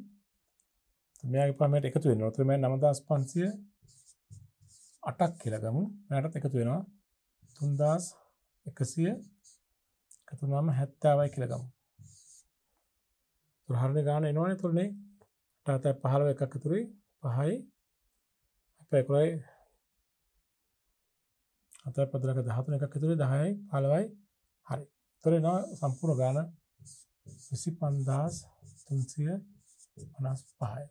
මෙයාගේ පහමට එකතු වෙනවා. උතර මේ 9508ක් කියලා ගමු. මෙයාටත් එකතු වෙනවා 3100 එකතු වුණාම 70යි කියලා ගමු. උතර හරියට ගන්න එනවනේ උතරනේ. 8 15 එකක් ඉතුරුයි 5යි අපේ 11යි 7 15 13 එකක් ඉතුරුයි 10යි 15යි හරි. උතර එනවා සම්පූර්ණ ගාන 25355යි.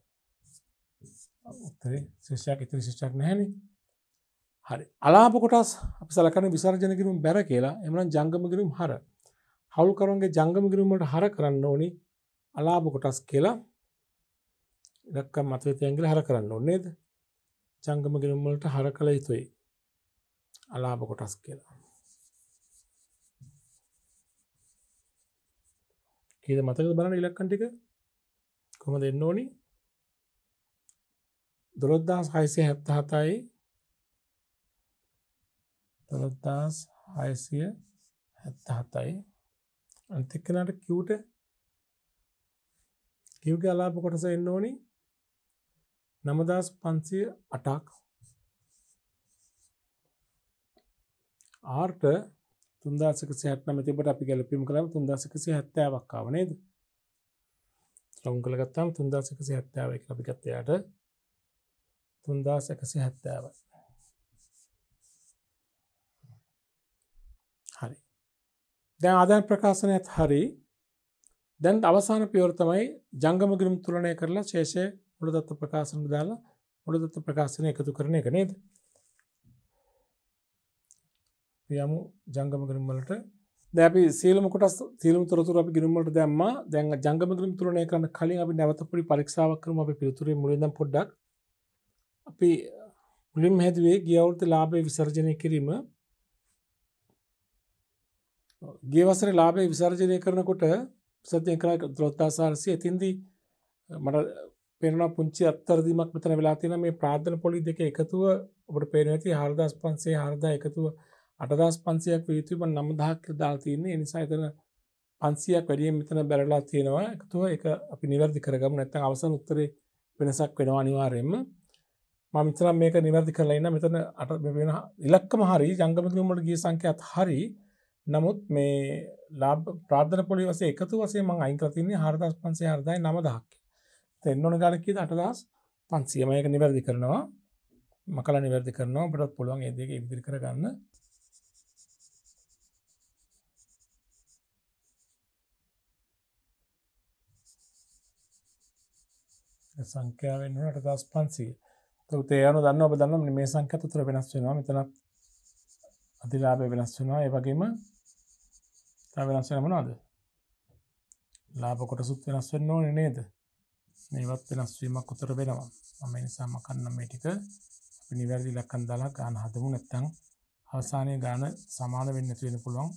උත්තරේ ශිෂ්‍යයක් ඉතිරි ශිෂ්‍යයක් නැහැනේ. හරි. අලාභ කොටස් අපි සලකන්නේ විසර්ජන කිරීම බැර කියලා. එhmenan ජංගම කිරීම හර. හවුල්කරුවන්ගේ ජංගම කිරීම වලට හර කරන්න ඕනි අලාභ කොටස් කියලා. ඉලක්කම් මතය තියන් කියලා හර කරන්න ඕනේ නේද? ජංගම කිරීම වලට හර කළ යුතුයි. අලාභ කොටස් කියලා. කීයද මතකද බලන්න ඉලක්කම් ටික? කොහොමද එන්න ඕනි? 12677යි 12677යි අනිත් එක්කනට Q ගේ අලාභ කොටස එන්න ඕනි 9508ක් R ට 3169 තිබ්බට අපි ගැලපීම කළාම 3170ක් ආව නේද? ලොං කළ ගත්තාම 3170යි කියලා අපි ගත්තා යාට 3170යි. හරි. දැන් ආදායම් ප්‍රකාශනයත් හරි. දැන් අවසාන පියවර තමයි ජංගම ගිණුම් තුලනය කරලා ශේෂය මුලදත්ත ප්‍රකාශන දාලා මුලදත්ත ප්‍රකාශනය එකතු කරන එක නේද? යමු ජංගම ගිණුම් වලට. දැන් අපි සීලම කොටස් සීලම තොරතුරු අපි ගිණුම් වලට දැම්මා. දැන් ජංගම ගිණුම් තුලනය කරන්න කලින් අපි නැවත පොඩි පරීක්ෂාවක් කරමු. අපි පිළිතුරේ මුලින් ඉඳන් පොඩ්ඩක් අපි මුලින්ම හැදුවේ ගිය අවුරුද්දේ ලාභය විසර්ජනය කිරීම. ගිය වසරේ ලාභය විසර්ජනය කරනකොට සත්‍යයෙන් කරා 13400 එතින්දී මට පේනවා පුංචි අත්තරදීමක් මෙතන වෙලා තියෙනවා. මේ ප්‍රාර්ථන පොලි දෙක එකතුව ඔබට පේනවා ඇති 4500 4000 එකතුව 8500ක් වේ යුතුයි. මම 9000ක් කියලා දාලා තියෙන්නේ. ඒ නිසා එතන 500ක් වැඩියෙන් මෙතන බැලලා තියෙනවා. එකතුව ඒක අපි නිවැරදි කරගමු. නැත්නම් අවසන් උත්තරේ වෙනසක් වෙනවා අනිවාර්යයෙන්ම. මම මෙතන මේක නිවැරදි කරලා ඉන්න. මෙතන අට වෙන ඉලක්කම හරි ජංගම ගිණුම් වල ගිය සංඛ්‍යාත් හරි. නමුත් මේ ලාභ ප්‍රාර්ථන පොලි වශයෙන් එකතු වශයෙන් මම අයින් කරලා තින්නේ 4500 4000 9000ක්. එතන ඕන ගානක් කීයද 8500. මම ඒක නිවැරදි කරනවා. මකලා නිවැරදි කරනවා. ඔබටත් පුළුවන් මේ දෙක ඉදිරි කරගන්න. සංඛ්‍යාවෙන් වුණ 8500. ඒත් ඒ අනුව දන්නවා ඔබ දන්නවා මේ සංඛ්‍යාත උතර වෙනස් වෙනවා. මෙතන අධිලාභය වෙනස් වෙනවා. ඒ වගේම තව වෙනස් වෙන මොනවද? ලාභ කොටසුත් වෙනස් වෙන්න ඕනේ නේද? මේවත් වෙනස් වීමක් උතර වෙනවා. මම ඒ නිසා මකන්න මේ ටික අපි නිවැරදි ඉලක්කම් දාලා ගාන හදමු. නැත්නම් අවසානයේ ගාන සමාන වෙන්න නැති වෙන්න පුළුවන්.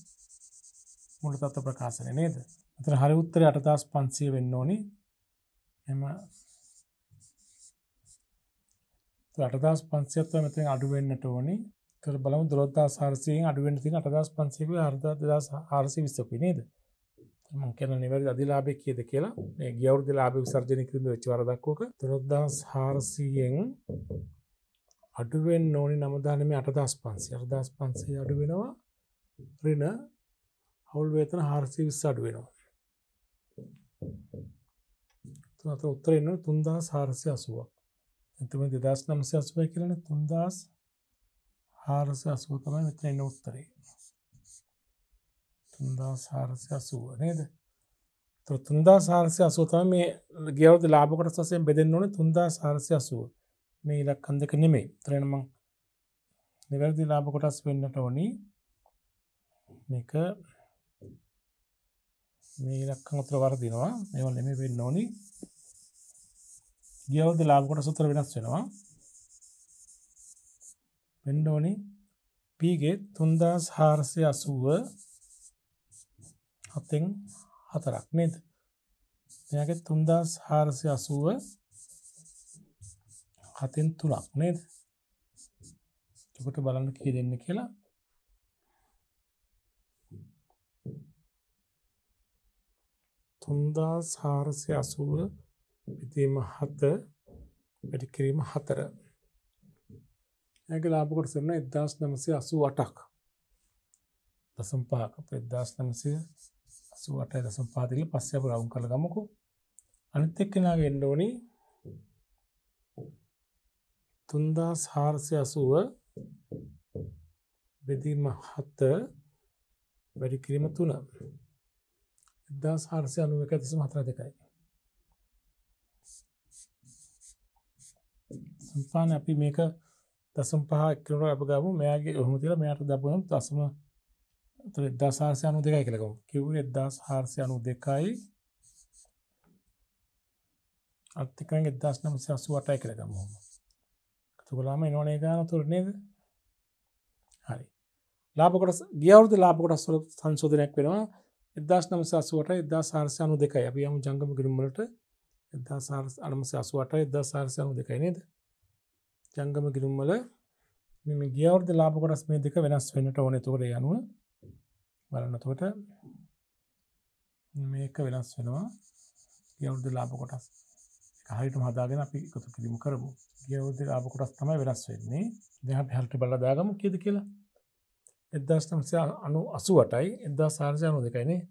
මුල තත්ත්ව ප්‍රකාශනය නේද? මෙතන හරි උත්තරය 8500 වෙන්න ඕනි. එම 8500ත් මෙතන අඩු වෙන්නට ඕනි. ඒතර බලමු 12400න් අඩු වෙන්න තියෙන 8500 2420කුයි නේද? මම කියන නිවැරදි අධිලාභය කීයද කියලා මේ ගිය අවුරුද්දේ ලාභ විසර්ජනය කිරීම වෙච්ච වරදක් ඕක 13400න් අඩු වෙන්න ඕනි 898500 8500 අඩු වෙනවා ඍණ හවුල් වේතන 420 අඩු වෙනවා. එතන උත්තරේ එන්නේ 3480ක්. එතකොට 2980 කියලානේ 3480 තමයි මෙතන එන උත්තරේ. 3480 නේද? 3480 තමයි මේ ගිය අවුරුද්දේ ලාභ කොටස වශයෙන් බෙදෙන්න ඕනේ 3480. මේ ඉලක්කම් දෙක නෙමෙයි. ඒතරෙන් මම නිවැරදි ලාභ කොටස් වෙන්නට ඕනි. මේක මේ ඉලක්කම් උතර වර්ධිනවා. මේවා නෙමෙයි වෙන්න ඕනි. ගිය අවුරුද්දේ ලාභ කොටස උතර වෙනස් වෙනවා. වෙන්න ඕනි Pගේ 3480 හතෙන් 4ක් නේද? මෙයාගේ 3480 හතෙන් 3ක් නේද? එතකොට බලන්න කී දෙන්නේ කියලා. 3480 බෙදීම 7 වැඩි කිරීම 4. ඒකේ ලාභ කොටස වෙනවා 1988ක්. දශම 5ක 1988 දශම 5 දිල පස්සේ අපි රවුන්ඩ් කරලා ගමුකෝ. අනිත් එක්කෙනාගේ එන්න ඕනි 3480 බෙදීම 7 වැඩි කිරීම 3. 1491.42යි. සම්පාන අපි මේක දශම 5 එක්කෙනාට අප ගමු. මෙයාගේ ඔහොම තියලා මෙයාට දාපුවම දශම 1492යි කියලා ගමු. කිව්වේ 1492යි. අත්තිකෙන් 1988යි කියලා ගමු. එතකොටම එනවනේ ගාන උතර නේද? හරි. ලාභ කොටස ගිය අවුරුද්දේ ලාභ කොටස් වල සංශෝධනයක් වෙනවා 1988යි 1492යි. අපි යමු ජංගම ගිණුම් වලට 1988යි 1492යි නේද? ජංගම ගිණුම් වල මේ ගිය අවුරුද්දේ ලාභ කොටස් මේ දෙක වෙනස් වෙන්නට ඕනේ. එතකොට ඒ අනුව බලන්න. එතකොට මේක වෙනස් වෙනවා. ගිය අවුරුද්දේ ලාභ කොටස් හරියටම හදාගෙන අපි එකතු කිරීම කරමු. ගිය අවුරුද්දේ ලාභ කොටස් තමයි වෙනස් වෙන්නේ. දැන් අපි හරියට බලලා දාගමු කීයද කියලා. 1988යි 1492යි නේ.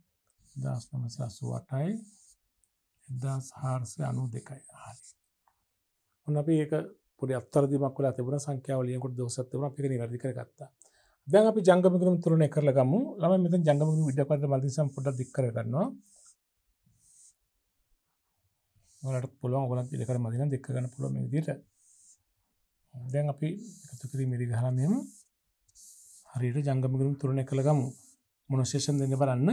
1988යි 1492යි. හරි. මොන අපි ඒක පොඩි අත්තරදීමක් වෙලා තිබුණා සංඛ්‍යාව ලියනකොට දෝෂයක් තිබුණා. අපි ඒක නිවැරදි කරගත්තා. දැන් අපි ජංගම ගිණුම් තුනනේ කරලා ගමු. ළමයි මෙතන ජංගම ගිණුම් විද්‍යාපරිදි මල්දිසම් පොඩ්ඩක් දික් කර ගන්නවා. ඔයාලට පුළුවන් ඔයගලන්ට ඉලක්ක කරලා මදි නම් දෙක ගන්න පුළුවන් මේ විදිහට. දැන් අපි එකතු කිරීම ඉරි ගහලා මෙහෙම හරියට ජංගම ගිණුම් තුනනේ කරලා ගමු. මොන සෙෂන් දෙන්නේ බලන්න.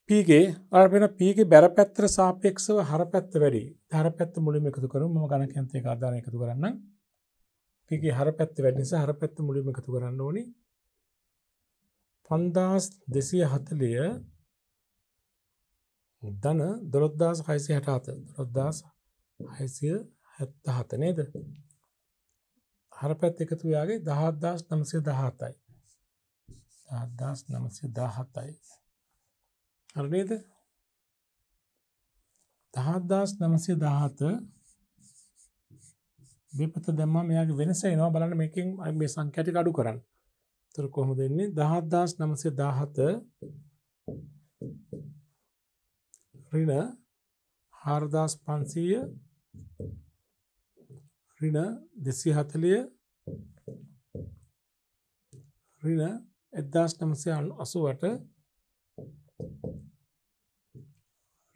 Pගේ ඔයාලට වෙන Pගේ බැර පැත්තට සාපේක්ෂව හර පැත්ත වැඩි. හර පැත්ත මුලින්ම එකතු කරමු. මම ගණකයන්ත එක ආදාන එකතු කරන්නම්. Pගේ හර පැත්ත වැඩි නිසා හර පැත්ත මුලින්ම එකතු කරන්න ඕනි. 5240 ධන 12667 12667 නේද? හර පැත්ත එකතු යාගේ 10917යි. 10917යි. හරි නේද? 10917 දෙපත දැම්මම මෙයාගේ වෙනස එනවා. බලන්න මේකෙන් මේ සංඛ්‍යා ටික අඩු කරන්න. ඒතර කොහොමද එන්නේ? 10917 ඍණ 4500 ඍණ 240 ඍණ 1988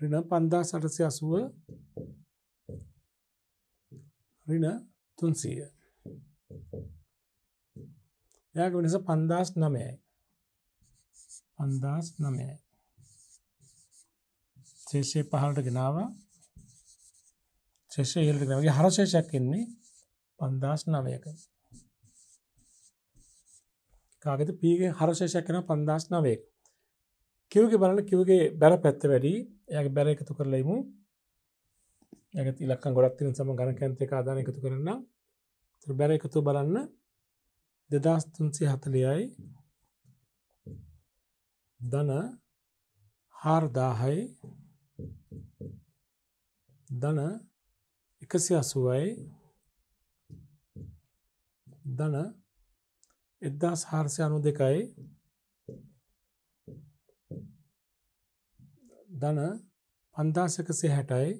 ඍණ 5880 ඍණ 300. යාගේ වෙනස 59යි. 59යි. ශේෂය පහළට ගෙනාවා. ශේෂය ඉහළට ගෙනාවා. හර ශේෂයක් එන්නේ 59ක. කාගෙද Pගේ හර ශේෂයක් එනවා 59ක. Qගේ බලන්න Qගේ බැර පැත්ත වැඩි. එයාගේ බැර එකතු කරලා ඉමු. එයාගේ ඉලක්කම් ගොඩක් තියෙන සම ගණකයන්ත එක ආදාන එකතු කරන්න. ඒතර බැර එකතු බලන්න 2340යි ධන 4000යි ධන 180යි ධන 1492යි ධන 5160යි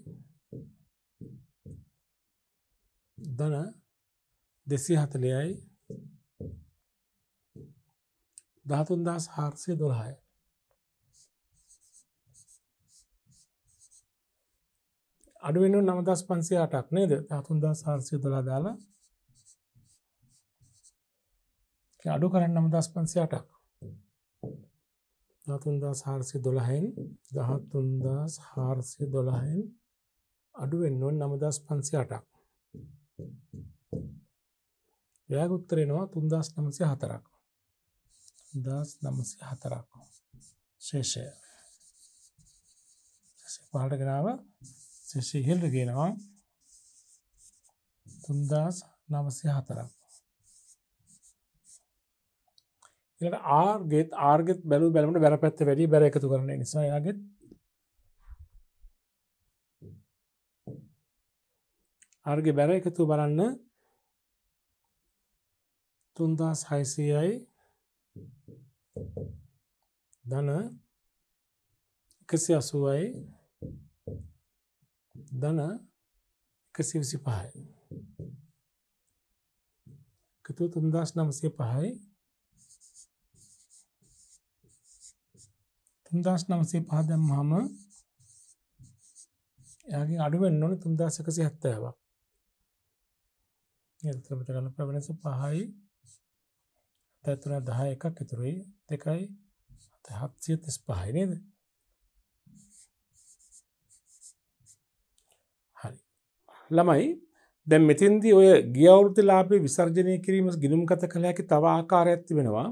ධන 240යි 13412යි. අඩු වෙනු 9508ක් නේද? 13412 දාලා අඩු කරන්න 9508ක්. 13412න් 13412න් අඩු වෙන්න ඕන 9508ක්. එයාගේ උත්තරේ එනවා 3904ක්. 3904ක්. ශේෂය. පහළට ගෙනාව ශේෂය ඉහළට ගෙනවා 3904ක්. ඊළඟට R ගෙත් බැලුමට බැර පැත්ත වැඩි බැර එකතු කරන නිසා එයාගෙත් R ගේ බැර එකතු බලන්න 3600යි ධන 180යි ධන 125යි. එකතු 3905යි 3905 දැම්මම එයාගෙන් අඩු වෙන්න ඕනේ 3170ක්. නේද? මෙතන ගන්න ප්‍රවණස 5යි 10 එකක් ඉතුරුයි 2යි 735යි නේද? හරි. ළමයි දැන් මෙතෙන්දී ඔය ගිය අවුරුද්ද ලාභේ විසර්ජනය කිරීම ගිණුම්ගත කළ හැකි තව ආකාරයක් තිබෙනවා.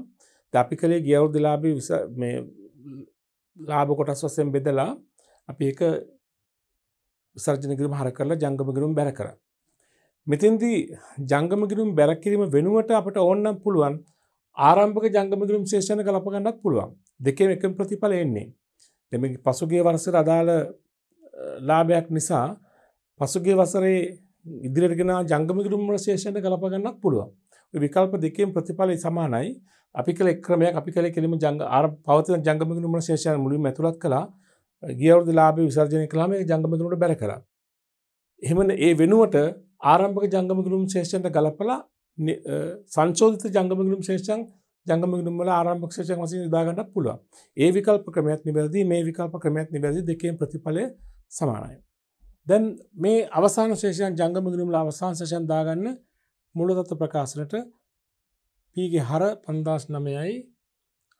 දැන් අපි කලේ ගිය අවුරුද්ද ලාභේ මේ ලාභ කොටස් වශයෙන් බෙදලා අපි ඒක විසර්ජන ගිණුම් හර කරලා ජංගම ගිණුම් බැර කරා. මෙතෙන්දී ජංගම ගිණුම් බැර කිරීම වෙනුවට අපිට ඕනනම් පුළුවන් ආරම්භක ජංගම ගිණුම් ශේෂණ ගලප ගන්නත් පුළුවන්. දෙකේම එකම ප්‍රතිඵල එන්නේ. දැන් මේ පසුගිය වසරේ අදාළ ලාභයක් නිසා පසුගිය වසරේ ඉදිරියට ගෙන ජංගම ගිණුම් වල ශේෂණ ගලප ගන්නත් පුළුවන්. ඔය විකල්ප දෙකේම ප්‍රතිඵලය සමානයි. අපි කළ ක්‍රමයක් අපි කළේ කෙලිම පවතින ජංගම ගිණුම් වල ශේෂණ මුලින්ම ඇතුළත් කළා. ගිය අවුරුදු ලාභය විසර්ජනය කළාම ඒ ජංගම ගිණුම් වල බැර කරා. එහෙමනේ ඒ වෙනුවට ආරම්භක ජංගම ගිණුම් ශේෂණයට ගලපලා සංශෝධිත ජංගම ගිණුම් ශේෂණ ජංගම ගිණුම් වල ආරම්භක ශේෂණ වශයෙන් යොදා ගන්නත් පුළුවන්. ඒ විකල්ප ක්‍රමයක් නිවැරදි මේ විකල්ප ක්‍රමයක් නිවැරදි දෙකේම ප්‍රතිඵලය සමානයි. දැන් මේ අවසාන ශේෂණ ජංගම ගිණුම් වල අවසාන ශේෂණ දාගන්න මූලතත්ත්ව ප්‍රකාශනට p ගේ හර 5009යි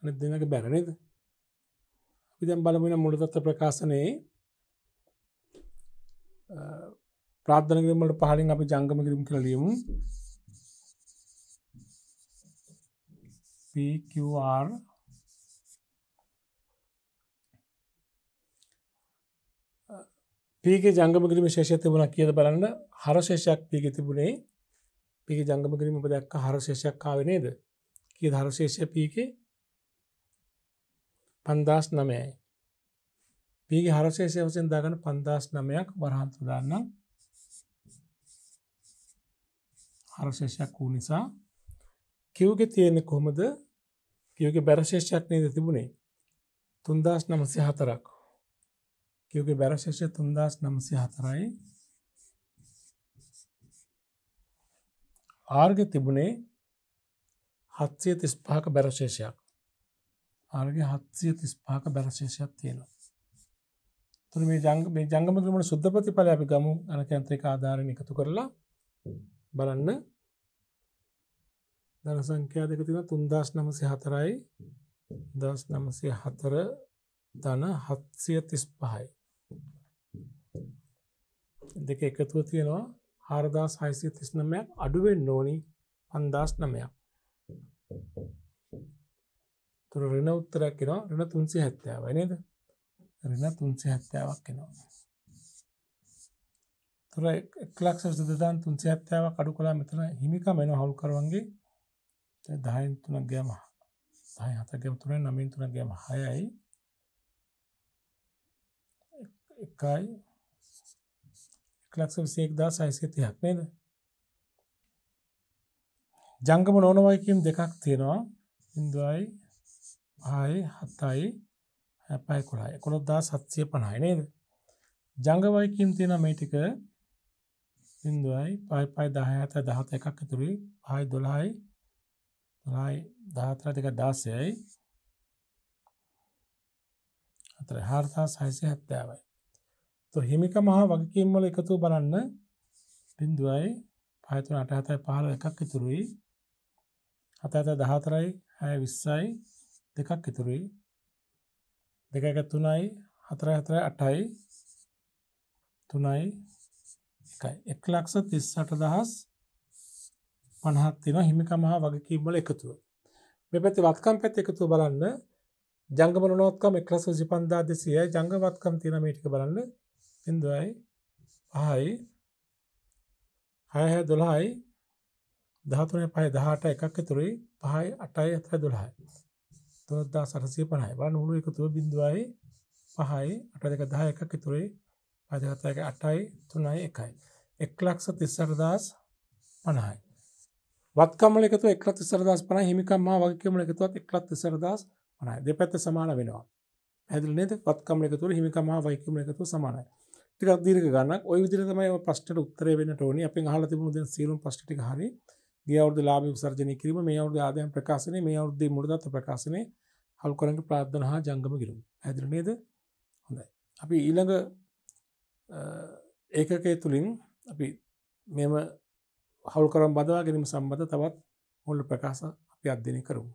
අනිත් දෙනගේ බැර නේද? අපි දැන් බලමු වෙන මූලතත්ත්ව ප්‍රකාශනයේ ප්‍රාර්ථනා ගිණුම් වලට පහලින් අපි ජංගම ගිණුම් කියලා ලියමු. PQR P ගේ ජංගම ගිණුම ශේෂය තිබුණා කීයද බලන්න. හර ශේෂයක් P ගේ තිබුණේ. P ගේ ජංගම ගිණුම ඔබ දැක්ක හර ශේෂයක් ආවේ නේද? කීයද හර ශේෂය P ගේ 5009යි. P ගේ හර ශේෂය වශයෙන් දාගන්න 5009ක් වරහන්තු දාන්නම්. හර ශේෂයක් වූ නිසා Q ගේ තියෙන්නේ කොහමද? Q ගේ බැර ශේෂයක් නේද තිබුණේ 3904ක්. Q ගේ බැර ශේෂය 3904යි. R ගේ තිබුණේ 735ක බැර ශේෂයක්. R ගේ 735ක බැර ශේෂයක් තියෙනවා. එතකොට මේ ජංගම ගිණුම වල සුද්ධ ප්‍රතිඵලය අපි ගමු අනකයන්ත්‍රික ආධාරයෙන් එකතු කරලා බලන්න. ධන සංඛ්‍යා දෙක තියෙනවා 3904යි 3904 ධන 735යි. දෙක එකතුව තියෙනවා 4639ක් අඩු වෙන්න ඕනි 5009ක්. ඒතර ඍණ උත්තරයක් එනවා ඍණ 370යි නේද? ඍණ 370ක් එනවා. ඒතර 1,23,370ක් අඩු කළා මෙතන හිමිකම එනවා හවුල්කරුවන්ගේ 10න් 3ක් ගියාම 10න් 7ක් ගියාම 3න් 9න් 3ක් ගියාම 6යි 1යි 1,21,630ක් නේද? ජංගම නොවන වගකීම් දෙකක් තියෙනවා 0යි 5යි 7යි 5යි 11යි 11,750යි නේද? ජංගම වගකීම් තියෙනවා මේ ටික 0යි 5යි 5යි 10යි 17 එකක් ඉතුරුයි 5යි 12යි 12යි 14 දෙක 16යි 4,670යි. तो හිමිකම හා වගකීම් වල එකතුව බලන්න 0යි 5 3 8 7 15 එකක් ඉතුරුයි 7 14යි 6 20යි දෙකක් ඉතුරුයි 2 1 3යි 4 4 8යි 3යි 1යි 1,38,000 50ක් තියෙනවා හිමිකම් හා වගකීම් වල එකතුව. මේ පැත්තේ වත්කම් පැත්තේ එකතුව බලන්න ජංගම ඍණෝත්කම 1,25,200යි ජංගම වත්කම් තියෙන මේ ටික බලන්න 0යි 5යි 6යි 12යි 13යි 5යි 18යි එකක් ඉතුරුයි 5යි 8යි 7යි 12යි 12850යි බලන්න මුළු එකතුව 0යි 5යි 8 2 10 එකක් ඉතුරුයි 5 2 7 8යි 3යි 1යි 1,38,50යි වත්කම් වල එකතුව 1,38,50යි හිමිකම් හා වගකීම් වල එකතුවත් 1,38,50යි දෙපැත්ත සමාන වෙනවා පැහැදිලි නේද වත්කම් වල එකතුව හිමිකම් හා වගකීම් වල එකතුව සමානයි ටිකක් දීර්ඝ ගණනක් ওই විදිහට තමයි ඔය ප්‍රශ්නෙට උත්තරේ වෙන්නට ඕනේ අපෙන් අහලා තිබුණු දැන් සියලුම ප්‍රශ්න ටික හරි ගිය අවුරුද්දේ ලාභ විසර්ජනය කිරීම මේ අවුරුද්දේ ආදායම් ප්‍රකාශනය මේ අවුරුද්දේ මූලධර්ම ප්‍රකාශනය හල් කරන්න ප්‍රාර්ථනා හා ජංගම කිරීම පැහැදිලි නේද හොඳයි අපි ඊළඟ ඒකකයේ තුලින් අපි මේව හවුල් කරන් බදවා ගැනීම සම්බන්ධ තවත් මුල් ප්‍රකාශ අපි අධ්‍යයනය කරමු